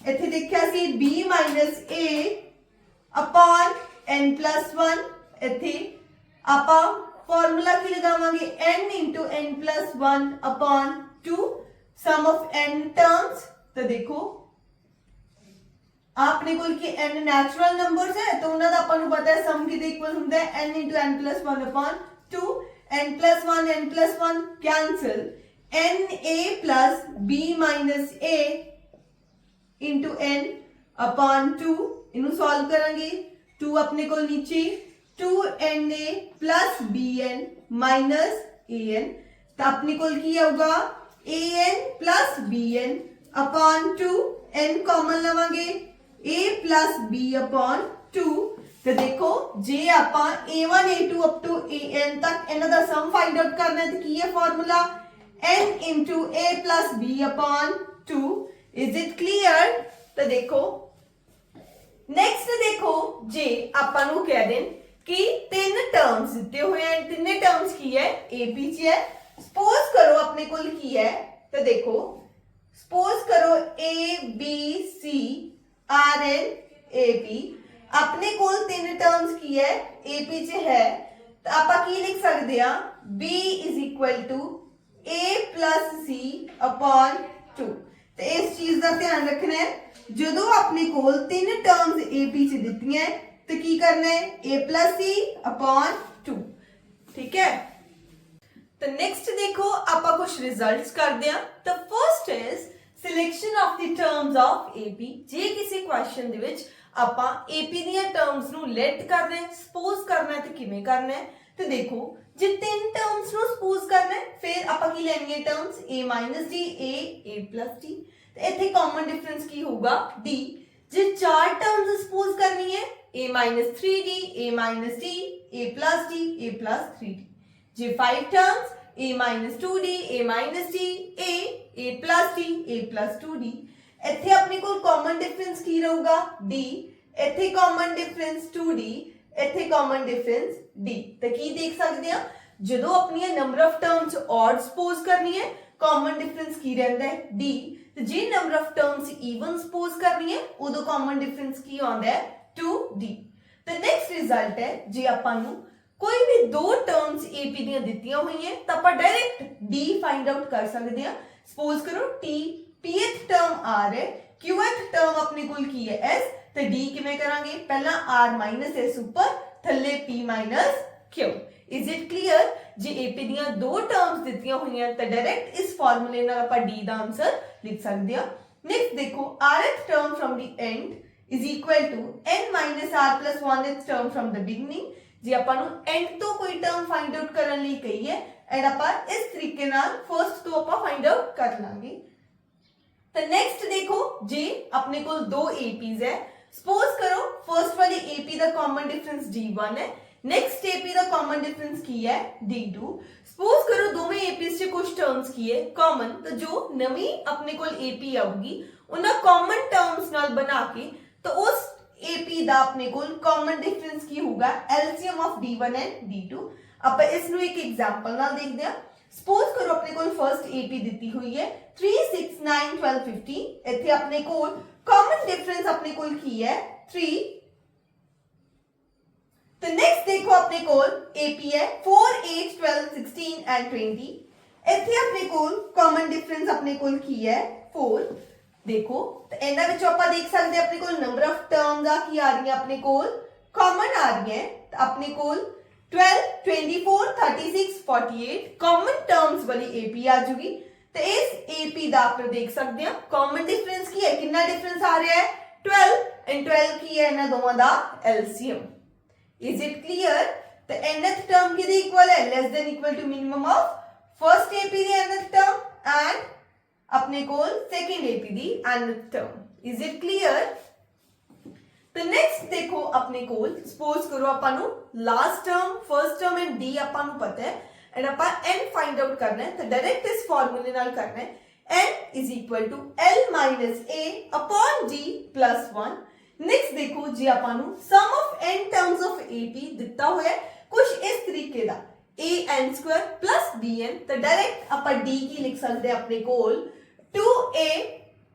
[SPEAKER 1] ਇੱਥੇ ਦੇਖਿਆ ਸੀ b - a upon n + 1 ਇੱਥੇ ਆਪਾਂ ਫਾਰਮੂਲਾ ਕੀ ਲਗਾਵਾਂਗੇ n into n + 1 upon 2 sum of n terms। तो देखो आपने कोल की n नेचुरल नंबर्स है तो उन्हां दा ਆਪਾਂ ਨੂੰ ਪਤਾ ਹੈ ਸਮ ਕਿਹਦੇ ਇਕੁਅਲ ਹੁੰਦਾ ਹੈ n into n + 1 upon 2 n + 1 n + 1 cancel na plus b minus a into n upon 2 इन्हू solve करांगे 2 अपने को नीचे 2na plus bn minus an तो अपने को की होगा an plus bn upon 2 n common लवांगे a plus b upon 2 तो देखो जे ਆਪਾਂ a1 a2 up to an तक ਇਹਨਾਂ ਦਾ ਸਮ ਫਾਈਂਡ ਆਊਟ ਕਰਨਾ ਹੈ ਤੇ ਕੀ ਹੈ formula n into a plus b upon 2 is it clear। तो देखो नेक्स्ट देखो जे ਆਪਾਂ ਨੂੰ ਕਹਿ ਦੇਣ कि तीन टर्म्स दिते हुए हैं तीने टर्म्स की है AP च है सपोज करो अपने कोल की है तो देखो सपोज करो A B C R N AP अपने कोल तीन टर्म्स की है AP च है तो आप की लिख सकते हैं B = A plus C upon 2 तो इस चीज का ध्यान रखना है जो अपने कोल तीन टर्म्स AP च दित्तियां है तो की करना है a plus c upon 2 ठीक है। तो नेक्स्ट देखो आप कुछ रिजल्ट्स करते हैं तो first is selection of the terms of AP जे किसी क्वेश्चन दे विच आपां AP दी टर्म्स नु लेट करना है सपोज करना है तो किवें करना है तो देखो जे तीन टर्म्स नु सपोज करना है फिर आपां की लेनी है terms a - d a plus d तो इत्थे कॉमन डिफरेंस की होगा d जे चार टर्म्स सपोज करनी है a - 3d a - d a plus d a plus 3d J 5 terms a - 2d a - d a plus d a plus 2d ਇੱਥੇ ਆਪਣੇ ਕੋਲ ਕਾਮਨ ਡਿਫਰੈਂਸ ਕੀ ਰਹੂਗਾ d ਇੱਥੇ ਕਾਮਨ ਡਿਫਰੈਂਸ 2d ਇੱਥੇ common difference d ਤਾਂ ਕੀ ਦੇਖ ਸਕਦੇ ਆ ਜਦੋਂ ਆਪਣੀਆਂ number of terms odd suppose ਕਰਨੀ ਹੈ ਕਾਮਨ ਡਿਫਰੈਂਸ ਕੀ ਰਹਿੰਦਾ ਹੈ d ਤੇ ਜੇ number of terms even suppose ਕਰਨੀ ਹੈ ਉਦੋਂ ਕਾਮਨ ਡਿਫਰੈਂਸ ਕੀ ਆਉਂਦਾ ਹੈ 2d। तो नेक्स्ट रिजल्ट है जे ਆਪਾਂ ਨੂੰ ਕੋਈ ਵੀ ਦੋ ਟਰਮਸ AP ਦੀਆਂ ਦਿੱਤੀਆਂ ਹੋਈਆਂ ਤਾਂ ਆਪਾਂ ਡਾਇਰੈਕਟ D ਫਾਈਂਡ ਆਊਟ ਕਰ ਸਕਦੇ ਹਾਂ। ਸਪੋਜ਼ ਕਰੋ T pth ਟਰਮ R ਹੈ qth ਟਰਮ ਆਪਣੇ ਕੋਲ ਕੀ ਹੈ S ਤੇ D ਕਿਵੇਂ ਕਰਾਂਗੇ ਪਹਿਲਾਂ R - S ਉੱਪਰ ਥੱਲੇ P - Q is it clear. ਜੇ AP ਦੀਆਂ ਦੋ ਟਰਮਸ ਦਿੱਤੀਆਂ ਹੋਈਆਂ ਤਾਂ ਡਾਇਰੈਕਟ ਇਸ ਫਾਰਮੂਲੇ ਨਾਲ ਆਪਾਂ D ਦਾ ਆਨਸਰ ਲਿਖ ਸਕਦੇ ਹਾਂ। ਨੈਕਸਟ ਦੇਖੋ rth term firm the and is equal to n minus r plus 1th term from the beginning ਜੇ ਆਪਾਂ ਨੂੰ end ਤੋਂ ਕੋਈ ਟਰਮ ਫਾਈਂਡ ਆਊਟ ਕਰਨ ਲਈ ਕਹੀ ਹੈ ਐਂਡ ਆਪਾਂ ਇਸ ਤਰੀਕੇ ਨਾਲ ਫਰਸਟ ਤੋਂ ਆਪਾਂ ਫਾਈਂਡ ਆਊਟ ਕਰ ਲਾਂਗੇ। ਤਾਂ ਨੈਕਸਟ ਦੇਖੋ ਜੇ ਆਪਣੇ ਕੋਲ ਦੋ APs ਹੈ ਸਪੋਜ਼ ਕਰੋ ਫਰਸਟ ਵਾਲੀ AP ਦਾ ਕਾਮਨ ਡਿਫਰੈਂਸ D1 ਹੈ नेक्स्ट AP ਦਾ ਕਾਮਨ ਡਿਫਰੈਂਸ ਕੀ ਹੈ D2। ਸਪੋਜ਼ ਕਰੋ ਦੋਵੇਂ APs 'ਚ ਕੁਝ ਟਰਮਸ ਕੀ ਹੈ ਕਾਮਨ ਤਾਂ ਜੋ ਨਵੀਂ ਆਪਣੇ ਕੋਲ AP ਆਊਗੀ ਉਹਨਾਂ ਕਾਮਨ ਟਰਮਸ ਨਾਲ ਬਣਾ ਕੇ तो उस AP ਦਾ ਆਪਣੇ ਕੋਲ ਕਾਮਨ ਡਿਫਰੈਂਸ ਕੀ ਹੋਊਗਾ LCM of D1 and D2। ਆਪਾਂ ਇਸ ਨੂੰ ਇੱਕ ਐਗਜ਼ਾਮਪਲ ਨਾਲ ਦੇਖਦੇ ਹਾਂ। ਸਪੋਜ਼ ਕਰੋ ਆਪਣੇ ਕੋਲ ਫਰਸਟ AP ਦਿੱਤੀ ਹੋਈ ਹੈ 3 6 9 12 15 ਇੱਥੇ ਆਪਣੇ ਕੋਲ ਕਾਮਨ ਡਿਫਰੈਂਸ ਆਪਣੇ ਕੋਲ ਕੀ ਹੈ 3 तो नेक्स्ट देखो अपने कोल AP है 4 8 12 16 and 20 ਇੱਥੇ ਆਪਣੇ ਕੋਲ ਕਾਮਨ ਡਿਫਰੈਂਸ ਆਪਣੇ ਕੋਲ ਕੀ ਹੈ 4 देखो तो ਇਹਨਾਂ ਵਿੱਚ ਆਪਾਂ ਦੇਖ ਸਕਦੇ ਆਪਣੇ ਕੋਲ ਨੰਬਰ ਆਫ ਟਰਮਸ ਆ ਕੀ ਆ ਰਹੀਆਂ ਆਪਣੇ ਕੋਲ ਕਾਮਨ ਆ ਰਹੀਆਂ ਤਾਂ ਆਪਣੇ ਕੋਲ 12 24 36 48 ਕਾਮਨ ਟਰਮਸ ਵਾਲੀ AP ਆ ਜੂਗੀ ਤੇ ਇਸ AP ਦਾ ਆਪਾਂ ਦੇਖ ਸਕਦੇ ਹਾਂ ਕਾਮਨ ਡਿਫਰੈਂਸ ਕੀ ਹੈ ਕਿੰਨਾ ਡਿਫਰੈਂਸ ਆ ਰਿਹਾ ਹੈ 12 and 12 ਕੀ ਹੈ ਇਹਨਾਂ ਦੋਵਾਂ ਦਾ LCM। Is it clear? तो nth term किधे equal है less than equal to minimum of first AP the nth term and अपने कोल second AP the nth term। Is it clear? तो next देखो अपने कोल suppose करो अपन last term first term and D अपन पता है and upon n find out करना है तो direct इस formula नाल करना है n is equal to L minus A upon D plus 1। Next देखो जी ਆਪਾਂ ਨੂੰ sum of n terms of AP ਦਿੱਤਾ ਹੋਇਆ ਕੁਝ ਇਸ ਤਰੀਕੇ ਦਾ an² + bn ਤਾਂ ਡਾਇਰੈਕਟ ਆਪਾਂ d ਕੀ ਲਿਖ ਸਕਦੇ ਆਪਣੇ ਕੋਲ 2a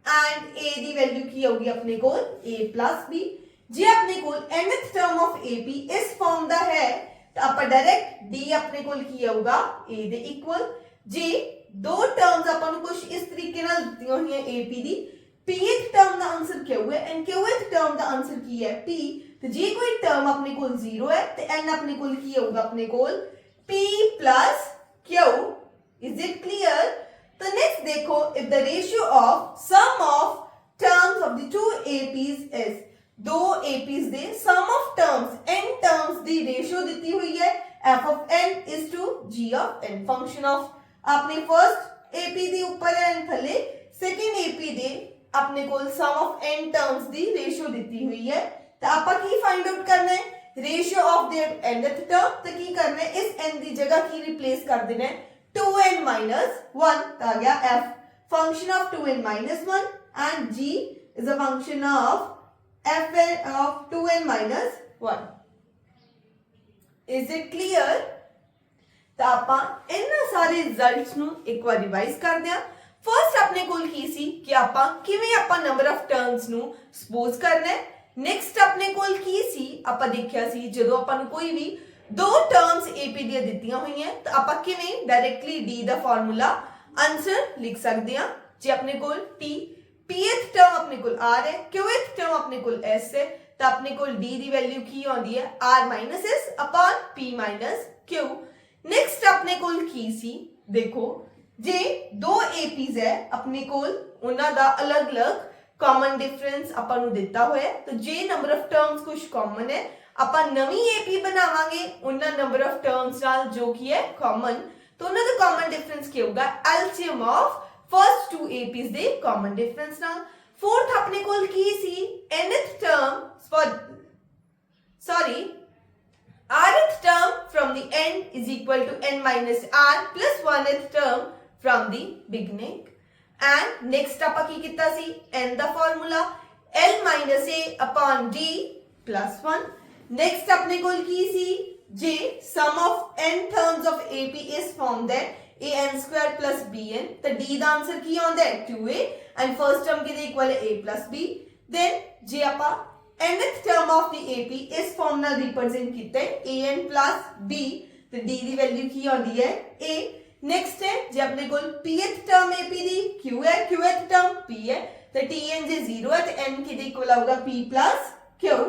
[SPEAKER 1] ਐਂਡ a ਦੀ ਵੈਲਿਊ ਕੀ ਆਊਗੀ ਆਪਣੇ ਕੋਲ a plus b। ਜੇ ਆਪਣੇ ਕੋਲ nth ਟਰਮ ਆਫ ap ਇਸ ਫਾਰਮ ਦਾ ਹੈ ਤਾਂ ਆਪਾਂ ਡਾਇਰੈਕਟ d ਆਪਣੇ ਕੋਲ ਕੀ ਆਊਗਾ a ਦੇ ਇਕੁਅਲ। ਜੇ ਦੋ ਟਰਮਸ ਆਪਾਂ ਨੂੰ ਕੁਝ ਇਸ ਤਰੀਕੇ ਨਾਲ ਦਿੱਤੀਆਂ ਹੋਈਆਂ ap ਦੀ, pth ਟਰਮ ਦਾ ਆਨਸਰ q ਹੈ ਐਂਡ qth ਟਰਮ ਦਾ ਆਨਸਰ ਕੀ ਹੈ p, ਤੇ ਜੇ ਕੋਈ ਟਰਮ ਆਪਣੇ ਕੋਲ 0 ਹੈ ਤੇ n ਆਪਣੇ ਕੋਲ ਕੀ ਆਊਗਾ ਆਪਣੇ ਕੋਲ p plus q। is it clear? तो next देखो, if the ratio of sum of terms of the two APs is, दो APs they sum of terms n terms the ratio दी हुई है f of n is to g of n, function of आपने first AP दी ऊपर है n थले, second AP दे अपने कोल sum of n terms the ratio दी हुई है। तो आपा की find out करना है ratio of their nth term, तो की करना है इस n दी जगह की replace कर देना है 2n minus 1, तो आ गया f function of 2n minus 1 and g is a function of f of 2n minus 1। is it clear? ਤਾਂ ਆਪਾਂ ਇਹਨਾਂ ਸਾਰੇ ਰਿਜ਼ਲਟਸ ਨੂੰ ਇੱਕ ਵਾਰ ਰਿਵਾਈਜ਼ ਕਰਦੇ ਹਾਂ। ਫਰਸਟ ਆਪਣੇ ਕੋਲ ਕੀ ਸੀ ਕਿ ਆਪਾਂ ਕਿਵੇਂ ਆਪਾਂ ਨੰਬਰ ਆਫ ਟਰਮਸ ਨੂੰ ਸਪੋਜ਼ ਕਰਨਾ ਹੈ। ਨੈਕਸਟ ਆਪਣੇ ਕੋਲ ਕੀ ਸੀ, ਆਪਾਂ ਦੇਖਿਆ ਸੀ ਜਦੋਂ ਆਪਾਂ ਨੂੰ ਕੋਈ ਵੀ ਦੋ ਟਰਮਸ AP ਦੀਆਂ ਦਿੱਤੀਆਂ ਹੋਈਆਂ ਤਾਂ ਆਪਾਂ ਕਿਵੇਂ ਡਾਇਰੈਕਟਲੀ D ਦਾ ਫਾਰਮੂਲਾ ਆਨਸਰ ਲਿਖ ਸਕਦੇ ਹਾਂ। ਜੇ ਆਪਣੇ ਕੋਲ T pth ਟਰਮ ਆਪਣੇ ਕੋਲ R ਹੈ, qth ਟਰਮ ਆਪਣੇ ਕੋਲ S ਹੈ, ਤਾਂ ਆਪਣੇ ਕੋਲ D ਦੀ ਵੈਲਿਊ ਕੀ ਆਉਂਦੀ ਹੈ R minus S upon P minus Q। Next ਆਪਣੇ ਕੋਲ ਕੀ ਸੀ, ਦੇਖੋ ਜੇ ਦੋ APs ਹੈ ਆਪਣੇ ਕੋਲ ਉਹਨਾਂ ਦਾ ਅਲੱਗ-ਅਲੱਗ ਕਾਮਨ ਡਿਫਰੈਂਸ ਆਪਾਂ ਨੂੰ ਦਿੱਤਾ ਹੋਇਆ, ਤਾਂ ਜੇ ਨੰਬਰ ਆਫ ਟਰਮਸ ਕੁਝ ਕਾਮਨ ਹੈ ਆਪਾਂ ਨਵੀਂ AP ਬਣਾਵਾਂਗੇ ਉਹਨਾਂ ਨੰਬਰ ਆਫ ਟਰਮਸ ਨਾਲ ਜੋ ਕੀ ਹੈ ਕਾਮਨ, ਤਾਂ ਉਹਨਾਂ ਦਾ ਕਾਮਨ ਡਿਫਰੈਂਸ ਕੀ ਹੋਊਗਾ LCM of first two APs ਦੇ ਕਾਮਨ ਡਿਫਰੈਂਸ ਨਾਲ। ਫੋਰਥ ਆਪਣੇ ਕੋਲ ਕੀ ਸੀ nth term rth term from the end is equal to n minus r plus 1th term from the beginning। and next ਆਪਾਂ ਕੀ ਕੀਤਾ ਸੀ n the formula l minus a upon d plus 1। next ਆਪਣੇ ਕੋਲ ਕੀ ਸੀ, ਜੇ sum of n terms of AP is formed है an square plus bn, ਤਾਂ d ਦਾ answer ਕੀ ਆਉਂਦਾ ਹੈ 2a and first term ਕਿਹਦੇ ਇਕੁਅਲ ਹੈ a plus b। then ਜੇ ਆਪਾਂ nth term of the AP ਇਸ ਫਾਰਮ ਨਾਲ ਰਿਪਰੈਜ਼ੈਂਟ ਕੀਤਾ ਹੈ an plus b, ਤੇ d ਦੀ ਵੈਲਿਊ ਕੀ ਆਉਂਦੀ ਹੈ a। ਨੈਕਸਟ ਹੈ ਜੇ ਆਪਣੇ ਕੋਲ pth ਟਰਮ AP ਦੀ q ਹੈ, qth ਟਰਮ p ਹੈ, ਤੇ tn ਜੇ 0 ਹੈ ਤੇ n ਕਿਹਦੇ ਇਕੁਅਲ ਆਊਗਾ p plus q।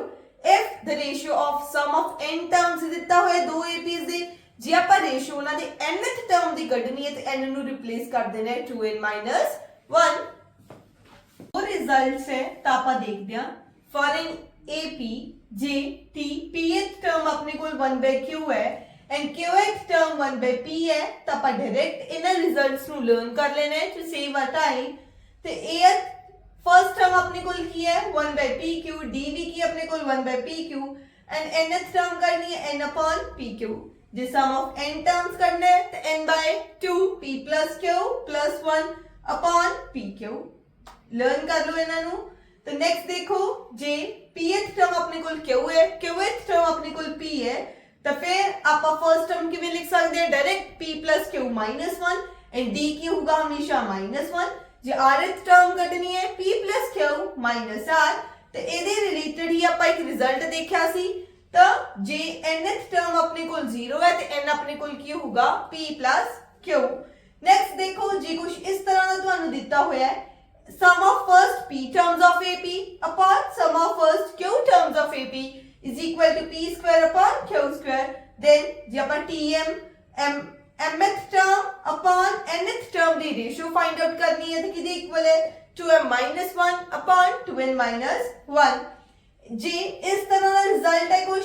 [SPEAKER 1] if the ratio of sum of n terms ਦਿੱਤਾ ਹੋਇਆ ਦੋ APs ਦੇ, ਜੇ ਆਪਾਂ ਰੇਸ਼ੋ ਉਹਨਾਂ ਦੇ nth ਟਰਮ ਦੀ ਕੱਢਣੀ ਹੈ ਤੇ n ਨੂੰ ਰਿਪਲੇਸ ਕਰ ਦੇਣਾ ਹੈ 2n minus 1। ਹੋਰ ਰਿਜ਼ਲਟਸ ਹੈ ਤਾਂ ਆਪਾਂ ਦੇਖਦੇ ਹਾਂ। for an AP ਜੇ t pth ਟਰਮ ਆਪਣੇ ਕੋਲ 1/q ਹੈ and qth term 1/p ਹੈ, ਤਾਂ ਆਪਾਂ ਡਾਇਰੈਕਟ ਇਹਨਾਂ ਰਿਜ਼ਲਟਸ ਨੂੰ ਲਰਨ ਕਰ ਲੈਣਾ ਹੈ to save our time। ਤੇ ath ਫਰਸਟ ਟਰਮ ਆਪਣੇ ਕੋਲ ਕੀ ਹੈ 1/pq, d ਵੀ ਕੀ ਆਪਣੇ ਕੋਲ 1/pq and nth ਟਰਮ ਕਰਨੀ ਹੈ n upon pq। ਜੇ sum of n terms ਕਰਨਾ ਹੈ ਤਾਂ n/2 p plus q plus 1 upon pq। Learn ਕਰ ਲਓ ਇਹਨਾਂ ਨੂੰ। तो नेक्स्ट देखो जे pth टर्म अपने कोल q है, qth टर्म अपने कोल p है, तो फिर आप फर्स्ट टर्म किਵੇਂ लिख सकते हैं direct p plus q minus 1 and d की होगा हमेशा -1। जे rth टर्म ਕੱਢਣੀ ਹੈ p plus q minus r, ਤੇ ਇਹਦੇ ਰਿਲੇਟਡ ਹੀ ਆਪਾਂ ਇੱਕ ਰਿਜ਼ਲਟ ਦੇਖਿਆ ਸੀ। ਤਾਂ ਜੇ nth ਟਰਮ ਆਪਣੇ ਕੋਲ 0 ਹੈ ਤੇ n ਆਪਣੇ ਕੋਲ ਕੀ ਹੋਊਗਾ p plus q। ਨੈਕਸਟ ਦੇਖੋ ਜੇ ਕੁਝ ਇਸ ਤਰ੍ਹਾਂ ਦਾ ਤੁਹਾਨੂੰ ਦਿੱਤਾ ਹੋਇਆ ਹੈ sum of first p terms of AP upon sum of first q terms of AP is equal to p square upon q square। then ਜੇ ਆਪਾਂ tm mth term upon nth term ਦੀ ratio find out ਕਰਨੀ ਹੈ ਤਾਂ ਕਿਹਦੇ equal ਹੈ 2m minus 1 upon 2n minus 1। ਜੇ ਇਸ ਤਰ੍ਹਾਂ ਦਾ ਰਿਜ਼ਲਟ ਹੈ ਕੁਝ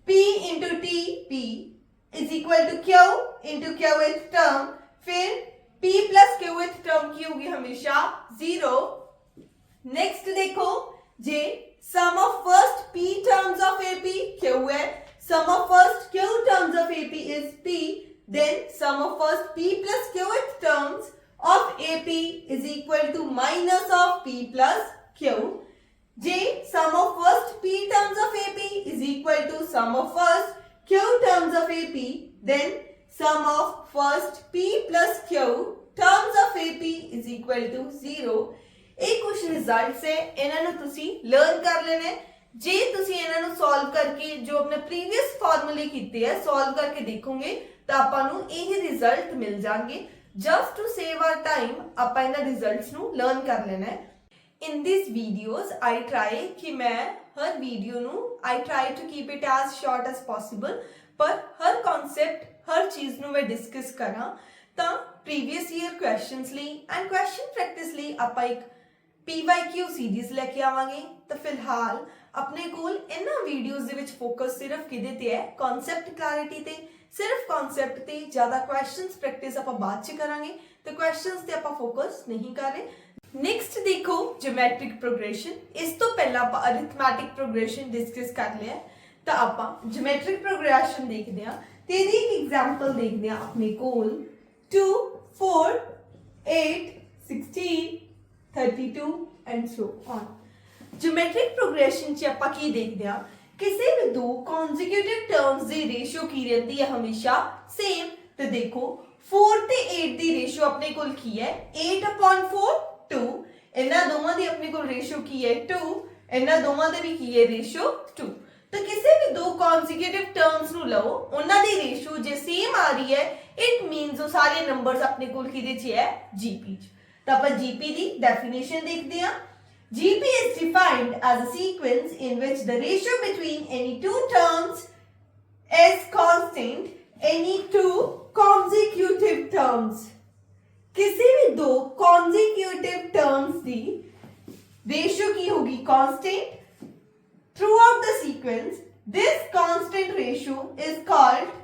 [SPEAKER 1] p into t p is equal to q into qth term, फिर p plus qth टर्म की होगी हमेशा 0। नेक्स्ट देखो जे sum of first p terms of AP q है, sum of first q terms of AP is p, then sum of first p plus qth terms of AP is equal to minus of p plus q। J sum of first p terms of AP is equal to sum of first q terms of AP, then sum of first p plus q terms of AP is equal to 0। ਇਹ ਕੁਝ results ਹੈ, ਇਹਨਾਂ ਨੂੰ ਤੁਸੀਂ learn ਕਰ ਲੈਣਾ ਹੈ। ਜੇ ਤੁਸੀਂ ਇਹਨਾਂ ਨੂੰ ਸੋਲਵ ਕਰਕੇ ਜੋ ਆਪਣੇ ਪ੍ਰੀਵੀਅਸ ਫਾਰਮੂਲੇ ਕੀਤੇ ਹੈ ਸੋਲਵ ਕਰਕੇ ਦੇਖੋਗੇ ਤਾਂ ਆਪਾਂ ਨੂੰ ਇਹ ਰਿਜ਼ਲਟ ਮਿਲ ਜਾਣਗੇ। Just to save our time ਆਪਾਂ ਇਹਨਾਂ ਰਿਜ਼ਲਟਸ ਨੂੰ ਲਰਨ ਕਰ ਲੈਣਾ ਹੈ। In these videos, I try कि मैं हर वीडियो नू I try to keep it as short as possible, पर हर concept हर चीज़ नू मैं discuss करा ਤਾਂ previous year questions ਲਈ and question practice ਲਈ ਆਪਾਂ ਇੱਕ PYQ series ਲੈ ਕੇ ਆਵਾਂਗੇ। ਤਾਂ ਫਿਲਹਾਲ ਆਪਣੇ ਕੋਲ ਇਹਨਾਂ ਵੀਡੀਓਜ਼ ਦੇ ਵਿੱਚ ਫੋਕਸ ਸਿਰਫ ਕਿਹਦੇ ਤੇ ਹੈ, ਕਨਸੈਪਟ ਕਲੈਰਿਟੀ ਤੇ, ਸਿਰਫ ਕਨਸੈਪਟ ਤੇ, ਜ਼ਿਆਦਾ ਕੁਐਸਚਨਸ ਪ੍ਰੈਕਟਿਸ ਆਪਾਂ ਬਾਅਦ ਚ ਕਰਾਂਗੇ ਤੇ ਕੁਐਸਚਨਸ ਤੇ ਆਪਾਂ ਫੋਕਸ ਨਹੀਂ ਕਰ ਰਹੇ। नेक्स्ट देखो ज्योमेट्रिक प्रोग्रेशन। इस तो पहला आप अरिथमेटिक प्रोग्रेशन डिस्कस कर लिया, तो आप ज्योमेट्रिक प्रोग्रेशन देखते हैं। तो यदि एक एग्जांपल देखते हैं अपने कोल 2 4 8 16 32 and so on. Geometric progression च आप की देखते हैं, किसी भी दो कॉन्जिक्यूटिव टर्म्स की रेशियो की रहती है हमेशा सेम। तो देखो 4 ਤੇ 8 ਦੀ ਰੇਸ਼ੀਓ ਆਪਣੇ ਕੋਲ ਕੀ ਹੈ, 8/4 2। ਇਹਨਾਂ ਦੋਵਾਂ ਦੀ ਆਪਣੇ ਕੋਲ ਰੇਸ਼ੀਓ ਕੀ ਹੈ 2, ਇਹਨਾਂ ਦੋਵਾਂ ਦੇ ਵੀ ਕੀ ਹੈ ਰੇਸ਼ੀਓ 2। ਤਾਂ ਕਿਸੇ ਵੀ ਦੋ ਕਨਸਿਕਿਊਟਿਵ ਟਰਮਸ ਨੂੰ ਲਓ, ਉਹਨਾਂ ਦੀ ਰੇਸ਼ੀਓ ਜੇ ਸੇਮ ਆ ਰਹੀ ਹੈ, ਇਟ ਮੀਨਸ ਉਹ ਸਾਰੇ ਨੰਬਰਸ ਆਪਣੇ ਕੋਲ ਕਿਹਦੇ ਚ ਹੈ, ਜੀਪੀ ਚ। ਤਾਂ ਆਪਾਂ ਜੀਪੀ ਦੀ ਡੈਫੀਨੇਸ਼ਨ ਦੇਖਦੇ ਹਾਂ। GP is defined as a sequence in which the ratio between any two terms is constant, any two consecutive terms। किसी भी दो consecutive terms की ratio की होगी constant throughout the sequence। This constant ratio is called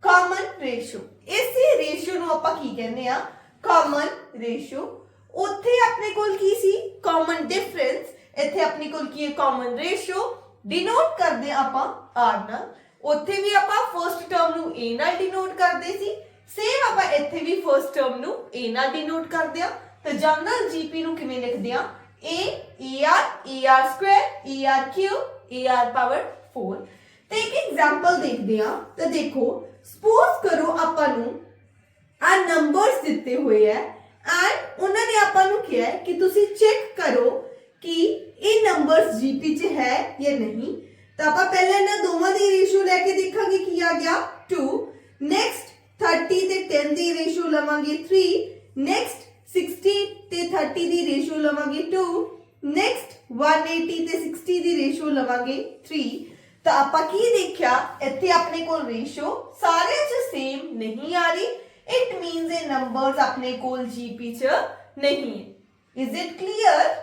[SPEAKER 1] common ratio। इसी ratio ਨੂੰ ਆਪਾਂ ਕੀ ਕਹਿੰਦੇ ਆ, common ratio। ਉੱਥੇ ਆਪਣੇ ਕੋਲ ਕੀ ਸੀ, common difference। ਇੱਥੇ ਆਪਣੇ ਕੋਲ ਕੀ ਹੈ, common ratio। denote ਕਰਦੇ ਆਪਾਂ r ਨਾਲ। ਉੱਥੇ ਵੀ ਆਪਾਂ ਫਰਸਟ ਟਰਮ ਨੂੰ a ਨਾਲ ਡਿਨੋਟ ਕਰਦੇ ਸੀ, ਸੇਮ ਆਪਾਂ ਇੱਥੇ ਵੀ ਫਰਸਟ ਟਰਮ ਨੂੰ a ਨਾਲ ਡਿਨੋਟ ਕਰਦੇ ਆ। ਤਾਂ ਜਨਰਲ ਜੀਪੀ ਨੂੰ ਕਿਵੇਂ ਲਿਖਦੇ ਆ, a ar square ar cube ar power 4। ਤੇ ਇੱਕ ਐਗਜ਼ਾਮਪਲ ਦੇਖਦੇ ਆ। ਤਾਂ ਦੇਖੋ ਸਪੋਜ਼ ਕਰੋ ਆਪਾਂ ਨੂੰ ਆ ਨੰਬਰਸ ਦਿੱਤੇ ਹੋਏ ਆ ਐਂਡ ਉਹਨਾਂ ਨੇ ਆਪਾਂ ਨੂੰ ਕਿਹਾ ਹੈ ਕਿ ਤੁਸੀਂ ਚੈੱਕ ਕਰੋ ਕਿ ਇਹ ਨੰਬਰਸ ਜੀਪੀ ਚ ਹੈ ਜਾਂ ਨਹੀਂ। ਤਾਂ ਆਪਾਂ ਪਹਿਲਾਂ ਇਹਨਾਂ ਦੋਵਾਂ ਦੀ ਰੇਸ਼ੀਓ ਲੈ ਕੇ ਦੇਖਾਂਗੇ ਕੀ ਆ ਗਿਆ 2। ਨੈਕਸਟ 30 ਤੇ 10 ਦੀ ਰੇਸ਼ੀਓ ਲਵਾਂਗੇ 3। ਨੈਕਸਟ 60 ਤੇ 30 ਦੀ ਰੇਸ਼ੀਓ ਲਵਾਂਗੇ 2। ਨੈਕਸਟ 180 ਤੇ 60 ਦੀ ਰੇਸ਼ੀਓ ਲਵਾਂਗੇ 3। ਤਾਂ ਆਪਾਂ ਕੀ ਦੇਖਿਆ, ਇੱਥੇ ਆਪਣੇ ਕੋਲ ਰੇਸ਼ੀਓ ਸਾਰਿਆਂ ਚ ਸੇਮ ਨਹੀਂ ਆ ਰਹੀ। ਇਟ ਮੀਨਸ ਇਹ ਨੰਬਰਸ ਆਪਣੇ ਕੋਲ ਜੀਪੀ ਚ ਨਹੀਂ ਹੈ। Is it clear?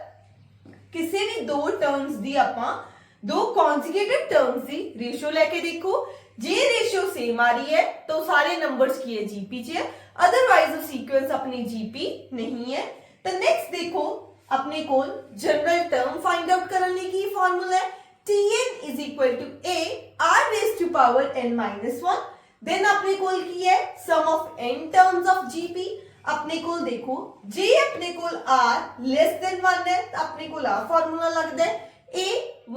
[SPEAKER 1] ਕਿਸੇ ਵੀ ਦੋ ਟਰਮਸ ਦੀ ਆਪਾਂ दो कॉन्जिक्यूटिव टर्म्स की रेशियो लेके देखो, जे रेशियो सेम आ रही है तो सारे नंबर्स की है जीपी च है, अदरवाइज वो सीक्वेंस अपनी जीपी नहीं है। तो नेक्स्ट देखो अपने को जनरल टर्म फाइंड आउट करने की फॉर्मूला है Tn is equal to a r raised to power n minus 1। Then अपने को की है sum of n terms of GP. अपने को देखो जे अपने को r लेस देन 1 है तो अपने को आ फॉर्मूला लगता है a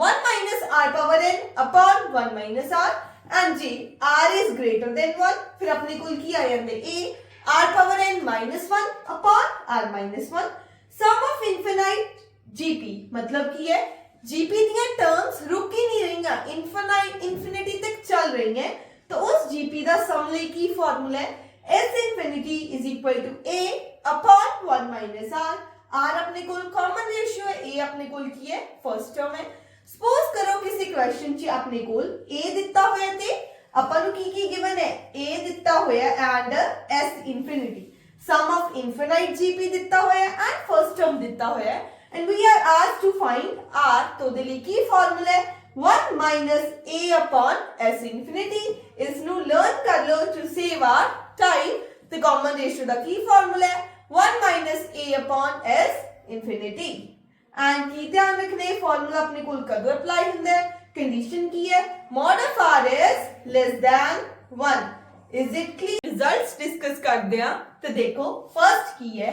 [SPEAKER 1] 1 minus r power n upon 1 minus r and j r is greater than 1। फिर अपने को की आ जाते a r power n minus 1 upon r minus 1। sum of infinite gp मतलब की है gp दी टर्म्स रुक ही नहीं रही, इंफिनिटी तक चल रही हैं। तो उस gp का सम ले की फॉर्मूला है s infinity is equal to a upon 1 minus r। r अपने को कॉमन रेशियो है, a अपने को की है फर्स्ट टर्म है। सपोज करो किसी क्वेश्चन च अपने को a दिता होया ते अपन की गिवन है a दिता होया and s infinity, sum of infinite GP दिता होया एंड फर्स्ट टर्म दिता होया and we are asked to find r। तो दे लिए की फार्मूला है 1 minus a upon s infinity। इस नु लर्न कर लो टू सेव आवर टाइम। तो कॉमन रेशियो दा की फार्मूला है 1 minus a upon s infinity। And की ध्यान रखने फॉर्मूला अपने को कदों अप्लाई होंदा है, कंडीशन की है mod of r is less than 1। Is it clear? Results discuss करते हैं। तो देखो फर्स्ट की है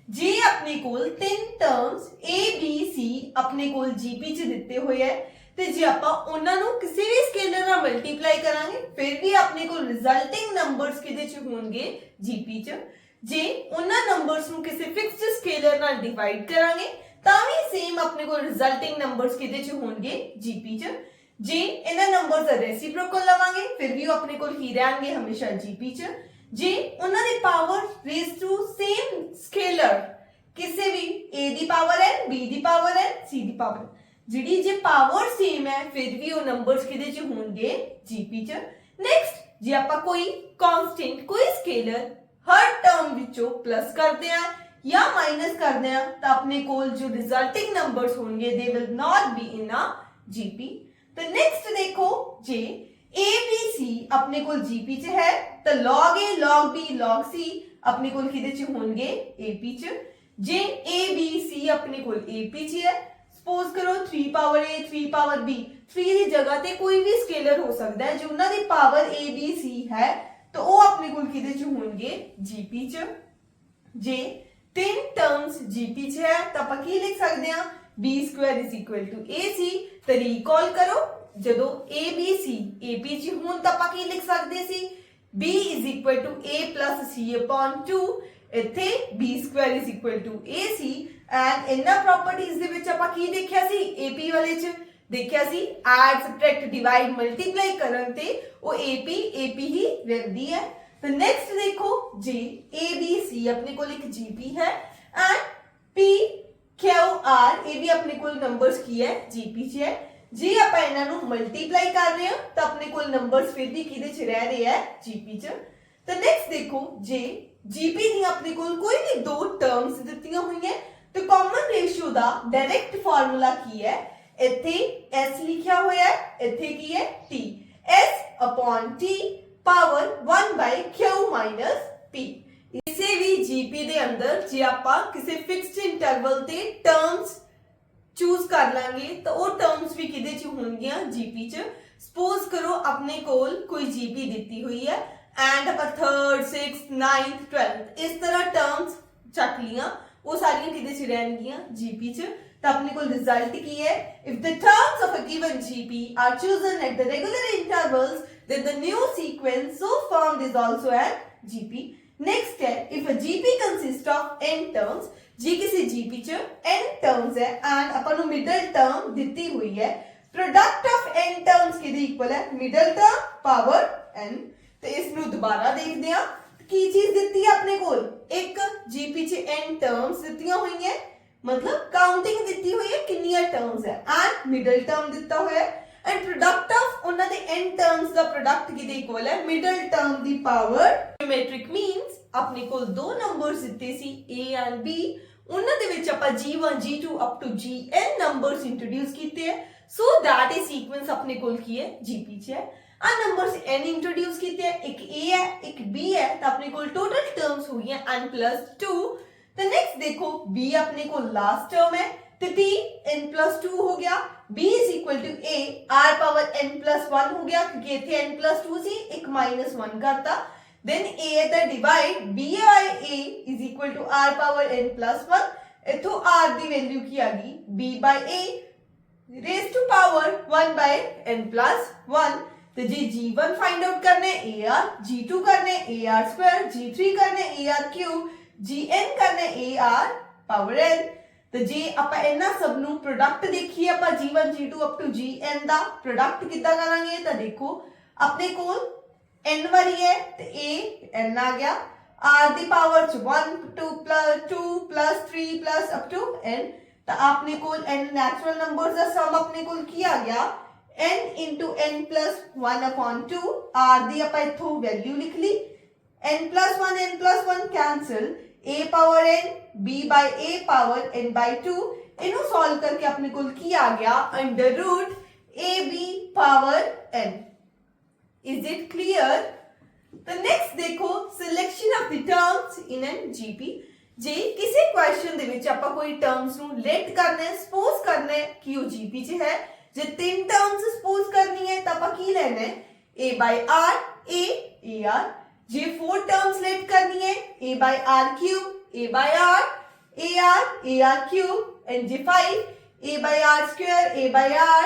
[SPEAKER 1] जे अपने को तीन टर्म्स a b c अपने को जीपी च दिते हुए है ਤੇ ਜੇ ਆਪਾਂ ਉਹਨਾਂ ਨੂੰ ਕਿਸੇ ਵੀ ਸਕੇਲਰ ਨਾਲ ਮਲਟੀਪਲਾਈ ਕਰਾਂਗੇ ਫਿਰ ਵੀ ਆਪਣੇ ਕੋਲ ਰਿਜ਼ਲਟਿੰਗ ਨੰਬਰਸ ਕਿਹਦੇ ਚ ਹੋਣਗੇ, ਜੀਪੀ ਚ। ਜੇ ਉਹਨਾਂ ਨੰਬਰਸ ਨੂੰ ਕਿਸੇ ਫਿਕਸਡ ਸਕੇਲਰ ਨਾਲ ਡਿਵਾਈਡ ਕਰਾਂਗੇ ਤਾਂ ਵੀ ਸੇਮ ਆਪਣੇ ਕੋਲ ਰਿਜ਼ਲਟਿੰਗ ਨੰਬਰਸ ਕਿਹਦੇ ਚ ਹੋਣਗੇ ਜੀਪੀ ਚ। ਜੇ ਇਹਨਾਂ ਨੰਬਰਸ ਦਾ ਰੈਸੀਪ੍ਰੋਕਲ ਲਵਾਂਗੇ ਫਿਰ ਵੀ ਉਹ ਆਪਣੇ ਕੋਲ ਹੀ ਰਹਿਣਗੇ ਹਮੇਸ਼ਾ ਜੀਪੀ ਚ। ਜੇ ਉਹਨਾਂ ਦੀ power raise to same scalar ਕਿਸੇ ਵੀ a ਦੀ ਪਾਵਰ n b ਦੀ ਪਾਵਰ n c ਦੀ ਪਾਵਰ ਜਿਹੜੀ ਜੇ ਪਾਵਰ ਸੇਮ ਹੈ ਫਿਰ ਵੀ ਉਹ ਨੰਬਰਸ ਕਿਹਦੇ ਚ ਹੋਣਗੇ ਜੀਪੀ ਚ। ਨੈਕਸਟ ਜੇ ਆਪਾਂ ਕੋਈ ਕਾਂਸਟੈਂਟ ਕੋਈ ਸਕੇਲਰ ਹਰ ਟਰਮ ਵਿੱਚੋਂ ਪਲੱਸ ਕਰਦੇ ਆ ਜਾਂ ਮਾਈਨਸ ਕਰਦੇ ਆ ਤਾਂ ਆਪਣੇ ਕੋਲ ਜੋ ਰਿਜ਼ਲਟਿੰਗ ਨੰਬਰਸ ਹੋਣਗੇ they will not be in a GP. ਤਾਂ ਨੈਕਸਟ ਦੇਖੋ ਜੇ a b c ਆਪਣੇ ਕੋਲ ਜੀਪੀ ਚ ਹੈ ਤਾਂ log a log b log c ਆਪਣੇ ਕੋਲ ਕਿਹਦੇ ਚ ਹੋਣਗੇ ap ਚ। ਜੇ a b c ਆਪਣੇ ਕੋਲ ap ਚ ਹੈ ਸਪੋਜ਼ ਕਰੋ 3 ਪਾਵਰ a 3 ਪਾਵਰ b 3 ਦੀ ਜਗ੍ਹਾ ਤੇ ਕੋਈ ਵੀ ਸਕੇਲਰ ਹੋ ਸਕਦਾ ਹੈ ਜੇ ਉਹਨਾਂ ਦੀ ਪਾਵਰ a b c ਹੈ ਤਾਂ ਉਹ ਆਪਣੇ ਕੋਲ ਕਿਹਦੇ ਚ ਹੋਣਗੇ ਜੀਪੀ ਚ। ਜੇ ਤਿੰਨ ਟਰਮਸ ਜੀਪੀ ਚ ਹੈ ਤਾਂ ਆਪਾਂ ਕੀ ਲਿਖ ਸਕਦੇ ਹਾਂ b square is equal to ac। ਤਾਂ ਰੀਕਾਲ ਕਰੋ ਜਦੋਂ a b c ap ਚ ਹੋਣ ਤਾਂ ਆਪਾਂ ਕੀ ਲਿਖ ਸਕਦੇ ਸੀ b is equal to a plus c upon 2 ਇੱਥੇ b square is equal to ac and ਇਹਨਾਂ ਪ੍ਰੋਪਰਟੀਜ਼ ਦੇ ਵਿੱਚ ਆਪਾਂ ਕੀ ਦੇਖਿਆ ਸੀ ap ਵਾਲੇ ਚ ਦੇਖਿਆ ਸੀ ਐਡ ਸਬਟ੍ਰੈਕਟ ਡਿਵਾਈਡ ਮਲਟੀਪਲਾਈ ਕਰਨ ਤੇ ਉਹ ap ਹੀ ਰਹਿੰਦੀ ਹੈ। ਤਾਂ ਨੈਕਸਟ ਦੇਖੋ ਜੇ a b c ਆਪਣੇ ਕੋਲ ਇੱਕ gp ਹੈ ਐਂਡ p q r ਇਹ ਵੀ ਆਪਣੇ ਕੋਲ ਨੰਬਰਸ ਕੀ ਹੈ gp ਚ ਹੈ। ਜੇ ਆਪਾਂ ਇਹਨਾਂ ਨੂੰ ਮਲਟੀਪਲਾਈ ਕਰ ਰਹੇ ਹਾਂ ਤਾਂ ਆਪਣੇ ਕੋਲ ਨੰਬਰਸ ਫਿਰ ਵੀ ਕਿਹਦੇ ਚ ਰਹਿ ਰਹੇ ਹੈ ਜੀਪੀ ਚ। ਤਾਂ ਨੈਕਸਟ ਦੇਖੋ ਜੇ ਜੀਪੀ ਦੀ ਆਪਣੇ ਕੋਲ ਕੋਈ ਵੀ ਦੋ ਟਰਮਸ ਦਿੱਤੀਆਂ ਹੋਈਆਂ ਤਾਂ ਕਾਮਨ ਰੇਸ਼ੀਓ ਦਾ ਡਾਇਰੈਕਟ ਫਾਰਮੂਲਾ ਕੀ ਹੈ ਇੱਥੇ s ਲਿਖਿਆ ਹੋਇਆ ਹੈ ਇੱਥੇ ਕੀ ਹੈ t s upon t power 1 by q minus p। ਕਿਸੇ ਵੀ ਜੀਪੀ ਦੇ ਅੰਦਰ ਜੇ ਆਪਾਂ ਕਿਸੇ ਫਿਕਸਡ ਇੰਟਰਵਲ ਤੇ ਟਰਮਸ ਚੂਜ਼ ਕਰ ਲਾਂਗੇ ਤਾਂ ਉਹ ਟਰਮਸ ਵੀ ਕਿਹਦੇ ਚ ਹੋਣਗੀਆਂ ਜੀਪੀ ਚ। ਸਪੋਜ਼ ਕਰੋ ਆਪਣੇ ਕੋਲ ਕੋਈ ਜੀਪੀ ਦਿੱਤੀ ਹੋਈ ਹੈ ਐਂਡ ਆਪਾਂ 3rd 6th 9th 12th ਇਸ ਤਰ੍ਹਾਂ ਟਰਮਸ ਚੱਕ ਲੀਆਂ ਉਹ ਸਾਰੀਆਂ ਕਿਹਦੇ ਚ ਰਹਿਣਗੀਆਂ ਜੀਪੀ ਚ। ਤਾਂ ਆਪਣੇ ਕੋਲ ਰਿਜ਼ਲਟ ਕੀ ਹੈ if the terms of a given gp are chosen at the regular intervals then the new sequence so formed is also a gp। next है if a gp consists of n terms ਜੇ ਕਿਸੇ gp ਚ n terms ਹੈ and ਆਪਾਂ ਨੂੰ middle term ਦਿੱਤੀ ਹੋਈ ਹੈ ਪ੍ਰੋਡਕਟ ਆਫ n terms ਕਿਹਦੇ ਇਕੁਅਲ ਹੈ ਮਿਡਲ ਟਰਮ ਪਾਵਰ n। ਤੇ ਇਸ ਨੂੰ ਦੁਬਾਰਾ ਦੇਖਦੇ ਹਾਂ ਕੀ ਚੀਜ਼ ਦਿੱਤੀ ਹੈ ਆਪਣੇ ਕੋਲ ਇੱਕ gp ਚ n terms ਦਿੱਤੀਆਂ ਹੋਈਆਂ मतलब काउंटिंग ਦਿੱਤੀ ਹੋਈ ਹੈ ਕਿੰਨੀਆਂ ਟਰਮਸ ਹੈ ਐਂਡ ਮਿਡਲ ਟਰਮ ਦਿੱਤਾ ਹੋਇਆ ਹੈ ਐਂਡ ਪ੍ਰੋਡਕਟ ਆਫ ਉਹਨਾਂ ਦੇ n ਟਰਮਸ ਦਾ ਪ੍ਰੋਡਕਟ ਕਿਹਦੇ ਇਕੁਅਲ ਹੈ ਮਿਡਲ ਟਰਮ ਦੀ ਪਾਵਰ। ਜਿਓਮੈਟ੍ਰਿਕ ਮੀਨਸ ਆਪਣੇ ਕੋਲ ਦੋ ਨੰਬਰਸ ਦਿੱਤੇ ਸੀ a ਐਂਡ b ਉਹਨਾਂ ਦੇ ਵਿੱਚ ਆਪਾਂ g1 g2 up to gn numbers introduce ਕੀਤੇ ਹੈ ਸੋ ਦੈਟ ਇਹ ਸੀਕੁਐਂਸ ਆਪਣੇ ਕੋਲ ਕੀ ਹੈ gp ਚ ਹੈ। ਆ ਨੰਬਰਸ n ਇੰਟਰੋਡਿਊਸ ਕੀਤੇ ਹੈ ਇੱਕ a ਹੈ ਇੱਕ b ਹੈ ਤਾਂ ਆਪਣੇ ਕੋਲ ਟੋਟਲ ਟਰਮਸ ਹੋ ਗਈਆਂ n + 2। तो नेक्स्ट देखो b अपने को लास्ट टर्म है तो t n + 2 हो गया b is equal to a r power n + 1 हो गया क्योंकि इथे n + 2 सी एक -1 करता then a दा divide b by a is equal to r power n + 1 इथों r the value की आ गई b by a raised to power 1 by n + 1। तो जी g1 फाइंड आउट करने ar g2 करने ar² g3 करने ar³ gn करने ar power n। तो जे ਆਪਾਂ ਇਹਨਾਂ ਸਭ ਨੂੰ ਪ੍ਰੋਡਕਟ ਦੇਖੀਏ ਆਪਾਂ g1 g2 up to gn ਦਾ ਪ੍ਰੋਡਕਟ ਕਿੱਦਾਂ ਕਰਾਂਗੇ ਤਾਂ ਦੇਖੋ ਆਪਣੇ ਕੋਲ n ਵਾਰੀ ਹੈ ਤੇ a n ਆ ਗਿਆ r ਦੀ ਪਾਵਰ ਚ 1 2 + 3 ਅਪ ਟੂ n ਤਾਂ ਆਪਣੇ ਕੋਲ n ਨੈਚੁਰਲ ਨੰਬਰਸ ਦਾ ਸਮ ਆਪਣੇ ਕੋਲ ਕੀ ਆ ਗਿਆ n into n + 1 upon 2 r ਦੀ ਆਪਾਂ ਇੱਥੋਂ ਵੈਲਿਊ ਲਿਖ ਲਈ n + 1 cancel a power n b by a power n by 2 इन्हों सॉल्व करके अपने को की आ गया √ ab power n। Is it clear? तो नेक्स्ट देखो selection of the terms in an GP. जे किसी क्वेश्चन दे विच आपां कोई टर्म्स नु लेट करना है सपोज करना है कि वो जीपी च है जे तीन टर्म्स सपोज करनी है तो आपां की लेना है a by r a ar। जे 4 टर्म्स लेट करनी है a by r³ a by r ar ar³ and J 5 a by r² a by r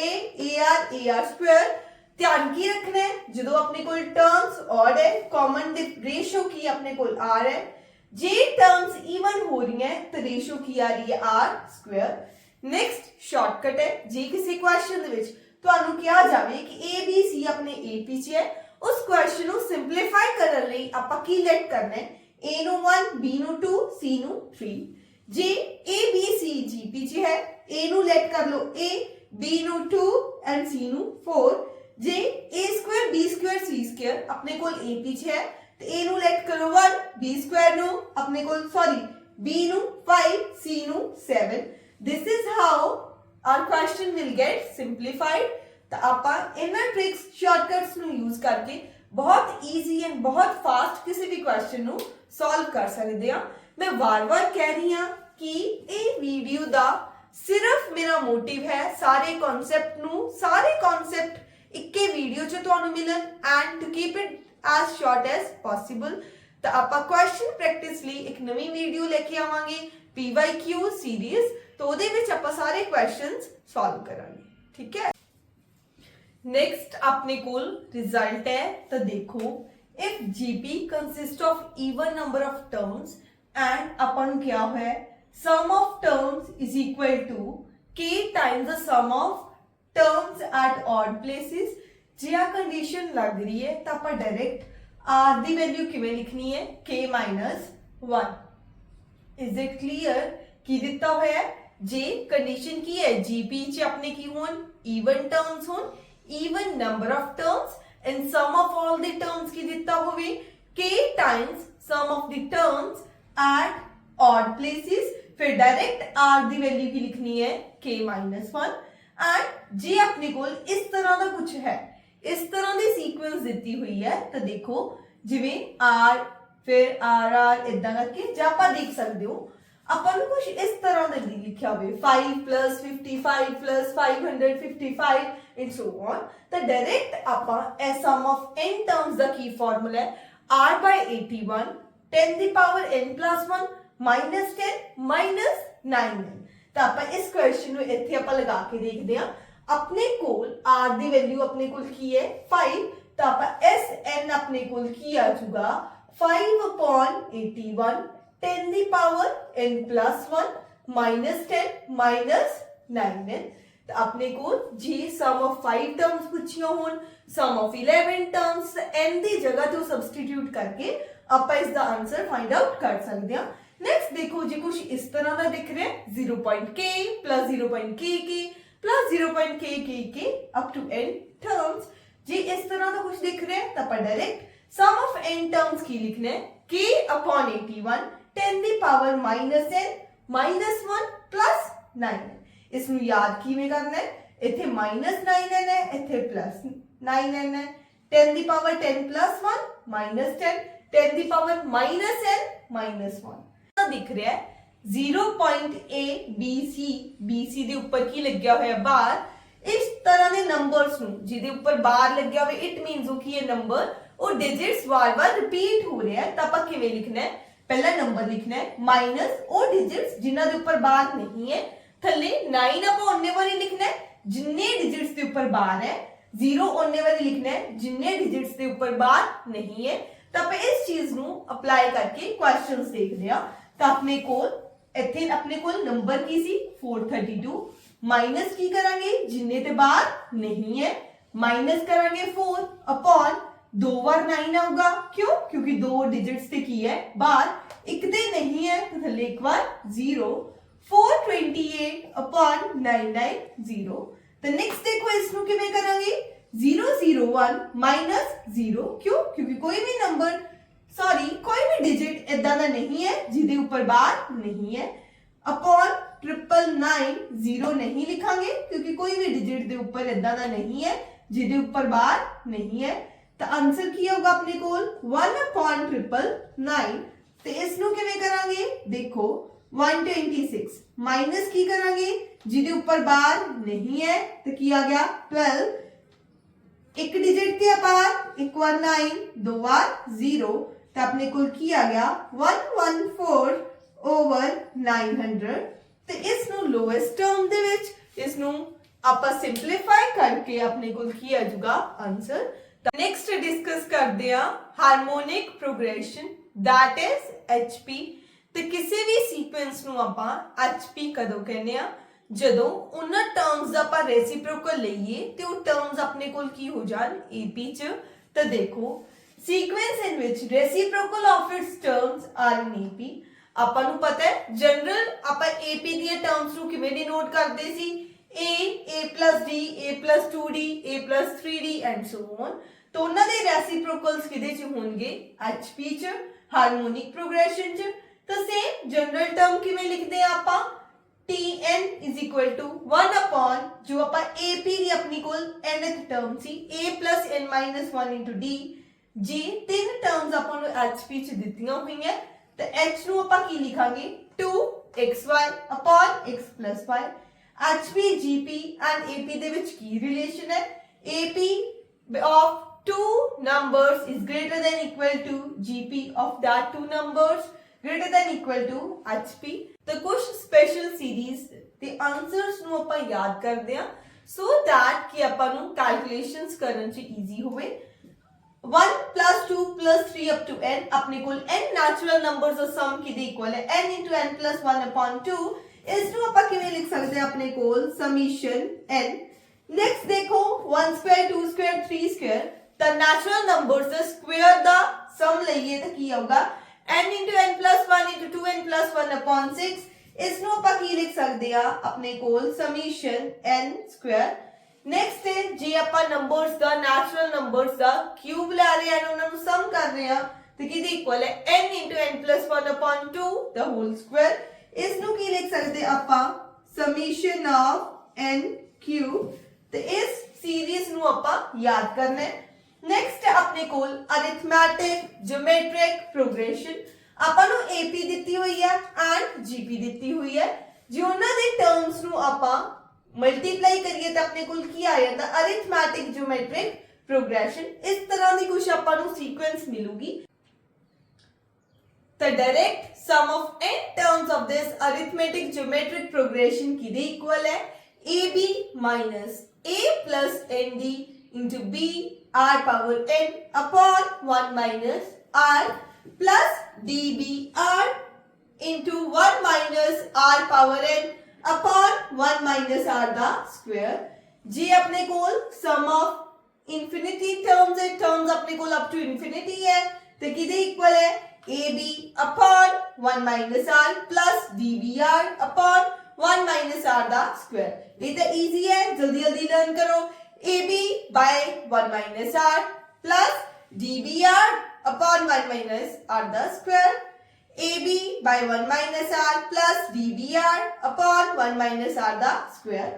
[SPEAKER 1] a ar ar²। ध्यान की रखना है, जो अपने को टर्म्स ऑड है, कॉमन रेशियो की अपने को आर है, जे टर्म्स इवन हो रही है तो रेशियो की आ रही है आर स्क्वायर। नेक्स्ट शॉर्टकट है, जे किसी क्वेश्चन ਦੇ ਵਿੱਚ ਤੁਹਾਨੂੰ ਕਿਹਾ ਜਾਵੇ ਕਿ ए बी सी ਆਪਣੇ AP ਚ ਹੈ, ਉਸ ਕੁਐਸਚਨ ਨੂੰ ਸਿੰਪਲੀਫਾਈ ਕਰਨ ਲਈ ਆਪਾਂ ਕੀ ਲੈਟ ਕਰਨਾ ਹੈ, A ਨੂੰ 1, B ਨੂੰ 2, C ਨੂੰ 3। ਜੇ A B C GP ਚ ਹੈ, A ਨੂੰ ਲੈਟ ਕਰ ਲਓ A, B ਨੂੰ 2 ਐਂਡ C ਨੂੰ 4। ਜੇ A square B square C square ਆਪਣੇ ਕੋਲ AP ਚ ਹੈ ਤੇ A ਨੂੰ ਲੈਟ ਕਰੋ 1, B square ਨੂੰ ਆਪਣੇ ਕੋਲ B ਨੂੰ 5, C ਨੂੰ 7। This is how our question will get simplified। ਤਾਂ ਆਪਾਂ ਇਹਨਾਂ ਟ੍ਰਿਕਸ ਸ਼ਾਰਟਕਟਸ ਨੂੰ ਯੂਜ਼ ਕਰਕੇ ਬਹੁਤ ਈਜ਼ੀ ਐਂਡ ਬਹੁਤ ਫਾਸਟ ਕਿਸੇ ਵੀ ਕੁਐਸਚਨ ਨੂੰ ਸੋਲਵ ਕਰ ਸਕਦੇ ਆ। ਮੈਂ ਵਾਰ-ਵਾਰ ਕਹਿ ਰਹੀ ਹਾਂ ਕਿ ਇਹ ਵੀਡੀਓ ਦਾ ਸਿਰਫ ਮੇਰਾ ਮੋਟਿਵ ਹੈ ਸਾਰੇ ਕਨਸੈਪਟ ਇੱਕੇ ਵੀਡੀਓ 'ਚ ਤੁਹਾਨੂੰ ਮਿਲਣ and to keep it as short as possible। ਤਾਂ ਆਪਾਂ ਕੁਐਸਚਨ ਪ੍ਰੈਕਟਿਸ ਲਈ ਇੱਕ ਨਵੀਂ ਵੀਡੀਓ ਲੈ ਕੇ ਆਵਾਂਗੇ PYQ ਸੀਰੀਜ਼, तो ਉਹਦੇ ਵਿੱਚ ਆਪਾਂ ਸਾਰੇ ਕੁਐਸਚਨਸ ਸੋਲਵ ਕਰਾਂਗੇ, ਠੀਕ ਹੈ। ਨੈਕਸਟ ਆਪਣੇ ਕੋਲ ਰਿਜ਼ਲਟ ਹੈ, ਤਾਂ ਦੇਖੋ if GP consists of even number of terms and ਆਪਾਂ ਨੂੰ ਕਿਹਾ ਹੋਇਆ sum of terms is equal to k times the sum of terms at odd places। ਜੇ ਆ ਕੰਡੀਸ਼ਨ ਲੱਗ ਰਹੀ ਹੈ ਤਾਂ ਆਪਾਂ ਡਾਇਰੈਕਟ r ਦੀ ਵੈਲਿਊ ਕਿਵੇਂ ਲਿਖਣੀ ਹੈ, k - 1। Is it clear? ਕੀ ਦਿੱਤਾ ਹੋਇਆ ਹੈ, ਜੇ ਕੰਡੀਸ਼ਨ ਕੀ ਹੈ, GP ਚ ਆਪਣੇ ਕੀ ਹੋਣ, ਈਵਨ ਟਰਮਸ ਹੋਣ, even number of terms and sum of all the terms ਕੀ ਦਿੱਤਾ ਹੋਵੇ, k times sum of the terms at odd places। ਫਿਰ ਡਾਇਰੈਕਟ r ਦੀ ਵੈਲਿਊ ਕੀ ਲਿਖਣੀ ਹੈ, k - 1। ਐਂਡ ਜੇ ਆਪਣੇ ਕੋਲ ਇਸ ਤਰ੍ਹਾਂ ਦਾ ਕੁਝ ਹੈ, ਇਸ ਤਰ੍ਹਾਂ ਦੀ ਸੀਕੁਐਂਸ ਦਿੱਤੀ ਹੋਈ ਹੈ, ਤਾਂ ਦੇਖੋ ਜਿਵੇਂ r ਫਿਰ r ਇਦਾਂ ਕਰਕੇ ਜਾਂ ਆਪਾਂ ਦੇਖ ਸਕਦੇ ਹੋ ਆਪਾਂ ਨੂੰ ਕੁਝ ਇਸ ਤਰ੍ਹਾਂ ਦਾ ਲਿਖਿਆ ਹੋਵੇ 5 + 55 + 555 ਐਂਡ ਸੋ ਔਨ। ਤਾਂ ਡਾਇਰੈਕਟ ਆਪਾਂ ਇਹ ਸਮ ਆਫ n ਟਰਮਸ ਦਾ ਕੀ ਫਾਰਮੂਲਾ ਹੈ, r/81 10 ਦੀ ਪਾਵਰ n + 1 -10 - 9n। ਤਾਂ ਆਪਾਂ ਇਸ ਕੁਐਸਚਨ ਨੂੰ ਇੱਥੇ ਆਪਾਂ ਲਗਾ ਕੇ ਦੇਖਦੇ ਹਾਂ। ਆਪਣੇ ਕੋਲ r ਦੀ ਵੈਲਿਊ ਆਪਣੇ ਕੋਲ ਕੀ ਹੈ, 5। ਤਾਂ ਆਪਾਂ sn ਆਪਣੇ ਕੋਲ ਕੀ ਆ ਜਾਊਗਾ, 5/81 10 ਦੀ ਪਾਵਰ n + 1 -10 - 9n। ਤਾਂ ਆਪਣੇ ਕੋਲ ਜੇ ਸਮ ਆਫ 5 ਟਰਮਸ ਪੁੱਛੀਆਂ ਹੋਣ, ਸਮ ਆਫ 11 ਟਰਮਸ, n ਦੀ ਜਗ੍ਹਾ ਤੇ ਸਬਸਟੀਟਿਊਟ ਕਰਕੇ ਆਪਾਂ ਇਸ ਦਾ ਆਨਸਰ ਫਾਈਂਡ ਆਊਟ ਕਰ ਸਕਦੇ ਹਾਂ। नेक्स्ट देखो जी कुछ इस तरह का दिख रहा है 0.k + 0.kk + 0.kkk up to n terms. जी इस तरह का कुछ दिख रहा है तो अपन direct sum of n terms की लिखना है k/81 10 ਦੀ ਪਾਵਰ -n -1 + 9। ਇਸ ਨੂੰ ਯਾਦ ਕਿਵੇਂ ਕਰਨਾ ਹੈ, ਇੱਥੇ -9n ਹੈ, ਇੱਥੇ +9n ਹੈ, 10 ਦੀ ਪਾਵਰ 10 + 1 -10 10 ਦੀ ਪਾਵਰ -n -1 दिख रहा है 0.abc ਦੇ ਉੱਪਰ ਕੀ ਲੱਗਿਆ ਹੋਇਆ, ਬਾਰ। ਇਸ ਤਰ੍ਹਾਂ ਦੇ ਨੰਬਰਸ ਨੂੰ ਜਿਹਦੇ ਉੱਪਰ ਬਾਰ ਲੱਗਿਆ ਹੋਵੇ ਇਟ ਮੀਨਸ ਉਹ ਕੀ ਹੈ, ਨੰਬਰ ਉਹ ਡਿਜਿਟਸ ਵਾਰ-ਵਾਰ ਰਿਪੀਟ ਹੋ ਰਿਹਾ ਹੈ। ਤਾਂ ਆਪਾਂ ਕਿਵੇਂ ਲਿਖਣਾ ਹੈ, ਪਹਿਲਾ ਨੰਬਰ ਲਿਖਣਾ ਹੈ ਮਾਈਨਸ ਉਹ ਡਿਜਿਟਸ ਜਿਨ੍ਹਾਂ ਦੇ ਉੱਪਰ ਬਾਰ ਨਹੀਂ ਹੈ, ਥੱਲੇ 9 ਆਪਾਂ ਉਹਨੇ ਵਾਰੀ ਲਿਖਣਾ ਹੈ ਜਿੰਨੇ ਡਿਜਿਟਸ ਦੇ ਉੱਪਰ ਬਾਰ ਹੈ, 0 ਉਹਨੇ ਵਾਰੀ ਲਿਖਣਾ ਹੈ ਜਿੰਨੇ ਡਿਜਿਟਸ ਦੇ ਉੱਪਰ ਬਾਰ ਨਹੀਂ ਹੈ। ਤਾਂ ਆਪਾਂ ਇਸ ਚੀਜ਼ ਨੂੰ ਅਪਲਾਈ ਕਰਕੇ ਕੁਐਸਚਨਸ ਦੇਖਦੇ ਹਾਂ। ਤਾਂ ਆਪਣੇ ਕੋਲ ਇੱਥੇ ਆਪਣੇ ਕੋਲ ਨੰਬਰ ਕੀ ਸੀ 432 ਮਾਈਨਸ ਕੀ ਕਰਾਂਗੇ ਜਿੰਨੇ ਤੇ ਬਾਹਰ ਨਹੀਂ ਹੈ, ਮਾਈਨਸ ਕਰਾਂਗੇ 4 ਅਪਨ 2 ਵਾਰ 9 ਆਊਗਾ, ਕਿਉਂ, ਕਿਉਂਕਿ ਦੋ ਡਿਜਿਟਸ ਤੇ ਕੀ ਹੈ ਬਾਹਰ, ਇੱਕ ਤੇ ਨਹੀਂ ਹੈ ਤਾਂ ਥੱਲੇ ਇੱਕ ਵਾਰ 0 428 ਅਪਨ 990। ਤਾਂ ਨੈਕਸਟ ਦੇਖੋ ਇਸ ਨੂੰ ਕਿਵੇਂ ਕਰਾਂਗੇ 001 -0, क्यों, क्योंकि कोई भी नंबर कोई भी डिजिट इदा का नहीं है जिदे ऊपर बार नहीं है, अपॉन 999 0 नहीं लिखांगे क्योंकि कोई भी डिजिट दे ऊपर इदा का नहीं है जिदे ऊपर बार नहीं है। तो आंसर की होगा अपने कोल 1/999। तो इसनु किवें करांगे, देखो 126 माइनस की करांगे जिदे ऊपर बार नहीं है तो की आ गया 12, एक डिजिट के बार एक बार 9 दो बार 0, तो अपने को की आ गया 114/900। तो इस नु लोएस्ट टर्म दे विच इस नु ਆਪਾਂ ਸਿੰਪਲੀਫਾਈ ਕਰਕੇ ਆਪਣੇ ਕੋਲ ਕੀ ਆ ਜਾਊਗਾ ਆਨਸਰ। ਤਾਂ ਨੈਕਸਟ ਡਿਸਕਸ ਕਰਦੇ ਆ harmonic progression that is HP। ਤੇ ਕਿਸੇ ਵੀ ਸੀਕੁਐਂਸ ਨੂੰ ਆਪਾਂ HP ਕਦੋਂ ਕਹਿੰਦੇ ਆ, ਜਦੋਂ ਉਹਨਾਂ ਟਰਮਸ ਦਾ ਆਪਾਂ ਰੈਸੀਪ੍ਰੋਕਲ ਲਈਏ ਤੇ ਉਹ ਟਰਮਸ ਆਪਣੇ ਕੋਲ ਕੀ ਹੋ ਜਾਣ AP ਚ। ਤਾਂ ਦੇਖੋ sequence in which reciprocal of its terms are in AP, ਆਪਾਂ ਨੂੰ ਪਤਾ ਹੈ ਜਨਰਲ ਆਪਾਂ AP ਦੀਆਂ ਟਰਮਸ ਨੂੰ ਕਿਵੇਂ ਡਿਨੋਟ ਕਰਦੇ ਸੀ, A plus D, A plus 2D, A plus 3D and so on। ਤਾਂ ਉਹਨਾਂ ਦੇ ਰੈਸੀਪ੍ਰੋਕਲਸ ਕਿਹਦੇ ਚ ਹੋਣਗੇ HP ਚ, ਹਾਰਮੋਨਿਕ ਪ੍ਰੋਗਰੈਸ਼ਨ ਚ। ਤਾਂ ਸੇਮ ਜਨਰਲ ਟਰਮ ਕਿਵੇਂ ਲਿਖਦੇ ਆ ਆਪਾਂ, Tn is equal to 1 upon ਜੋ ਆਪਾਂ AP ਦੀ ਆਪਣੀ ਕੋਲ nth term C A plus n minus 1 into D। ਜੀ ਤਿੰਨ ਟਰਮਸ ਆਪਾਂ ਨੂੰ HP ਚ ਦਿੱਤੀਆਂ ਹੋਈਆਂ ਤੇ H ਨੂੰ ਆਪਾਂ ਕੀ ਲਿਖਾਂਗੇ 2xy upon x plus y। HP GP and AP ਦੇ ਵਿੱਚ ਕੀ ਰਿਲੇਸ਼ਨ ਹੈ, AP of two numbers is greater than equal to GP of that two numbers greater than equal to HP। ਤਾਂ ਕੁਝ ਸਪੈਸ਼ਲ ਸੀਰੀਜ਼ ਦੇ answers ਨੂੰ ਆਪਾਂ ਯਾਦ ਕਰਦੇ ਹਾਂ so that ਕਿ ਆਪਾਂ ਨੂੰ ਕੈਲਕੂਲੇਸ਼ਨਸ ਕਰਨ ਚ ਈਜ਼ੀ ਹੋਵੇ। 1 plus 2 plus 3 up to n, ਆਪਣੇ ਕੋਲ n ਨੈਚੁਰਲ ਨੰਬਰਸ ਦਾ ਸਮ ਕਿਹਦੇ ਇਕੁਅਲ ਹੈ n into n plus 1 upon 2। ਇਸ ਨੂੰ ਆਪਾਂ ਕਿਵੇਂ ਲਿਖ ਸਕਦੇ ਹਾਂ ਆਪਣੇ ਕੋਲ summation n। ਨੈਕਸਟ ਦੇਖੋ 1 square 2 square 3 square, ਤਾਂ ਨੈਚੁਰਲ ਨੰਬਰਸ ਦਾ ਸਕੁਅਰ ਦਾ ਸਮ ਲਈਏ ਤਾਂ ਕੀ ਆਊਗਾ n into n plus 1 into 2n plus 1 upon 6। ਇਸ ਨੂੰ ਆਪਾਂ ਕੀ ਲਿਖ ਸਕਦੇ ਆ ਆਪਣੇ ਕੋਲ summation n square। ਨੈਕਸਟ ਹੈ ਜੇ ਆਪਾਂ ਨੰਬਰਸ ਦਾ ਨੈਚੁਰਲ ਨੰਬਰਸ ਦਾ ਕਿਊਬ ਲੈ ਰਹੇ ਹਾਂ ਉਹਨਾਂ ਨੂੰ ਸਮ ਕਰ ਰਹੇ ਹਾਂ ਤੇ ਕਿਹਦੇ ਇਕੁਅਲ ਹੈ n into n plus 1 upon 2 the whole square। ਇਸ ਨੂੰ ਕੀ ਲਿਖ ਸਕਦੇ ਆਪਾਂ summation of n cube। ਤੇ ਇਸ ਸੀਰੀਜ਼ ਨੂੰ ਆਪਾਂ ਯਾਦ ਕਰਨਾ ਹੈ। ਨੈਕਸਟ ਆਪਣੇ ਕੋਲ ਅਰਿਥਮੈਟਿਕ ਜਿਓਮੈਟ੍ਰਿਕ ਪ੍ਰੋਗਰੈਸ਼ਨ। ਆਪਾਂ ਨੂੰ AP ਦਿੱਤੀ ਹੋਈ ਹੈ ਐਂਡ GP ਦਿੱਤੀ ਹੋਈ ਹੈ, ਜੇ ਉਹਨਾਂ ਦੇ ਟਰਮਸ ਨੂੰ ਆਪਾਂ ਮਲਟੀਪਲਾਈ ਕਰੀਏ ਤਾਂ ਆਪਣੇ ਕੋਲ ਕੀ ਆ ਜਾਂਦਾ ਅਰਿਥਮੈਟਿਕ ਜਿਓਮੈਟ੍ਰਿਕ ਪ੍ਰੋਗਰੈਸ਼ਨ। ਇਸ ਤਰ੍ਹਾਂ ਦੀ ਕੁਝ ਆਪਾਂ ਨੂੰ ਸੀਕੁਐਂਸ ਮਿਲੂਗੀ। ਤਾਂ direct sum of n terms of this arithmetic geometric progression ਕਿਹਦੇ ਇਕੁਅਲ ਹੈ AB minus A plus ND into B r power n upon 1 minus r plus dbr into 1 minus r power n upon 1 minus r the square। ਜੇ ਆਪਣੇ ਕੋਲ sum of infinity terms ਹੈ, terms ਆਪਣੇ ਕੋਲ up to infinity ਹੈ ਤੇ ਕਿਹਦੇ equal ਹੈ AB upon 1 minus r plus dbr upon 1 minus r ਦਾ square। ਇਹ ਤਾਂ easy ਹੈ, ਜਲਦੀ ਜਲਦੀ ਲਰਨ ਕਰੋ। AB by 1 minus r plus dbr upon 1 minus r the square। AB by 1 minus r plus dbr upon 1 minus r the square।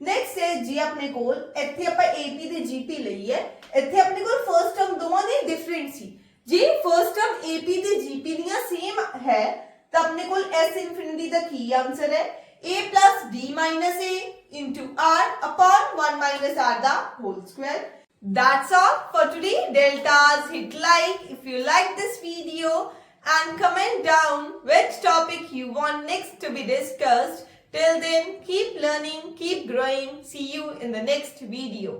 [SPEAKER 1] Next ਹੈ ਜੀ ਆਪਣੇ ਕੋਲ ਇੱਥੇ ਆਪਾਂ AP ਤੇ GP ਲਈ ਹੈ, ਇੱਥੇ ਆਪਣੇ ਕੋਲ ਫਰਸਟ ਟਰਮ ਦੋਵਾਂ ਦੀ ਡਿਫਰੈਂਟ ਸੀ। ਜੀ ਫਰਸਟ ਟਰਮ AP ਤੇ GP ਦੀਆਂ ਸੇਮ ਹੈ ਤਾਂ ਆਪਣੇ ਕੋਲ S infinity ਦਾ ਕੀ ਆਨਸਰ ਹੈ A plus D minus A into R upon 1 minus R the whole square। That's all for today. Deltas, hit like if you like this video and comment down which topic you want next to be discussed. Till then, keep learning, keep growing. See you in the next video.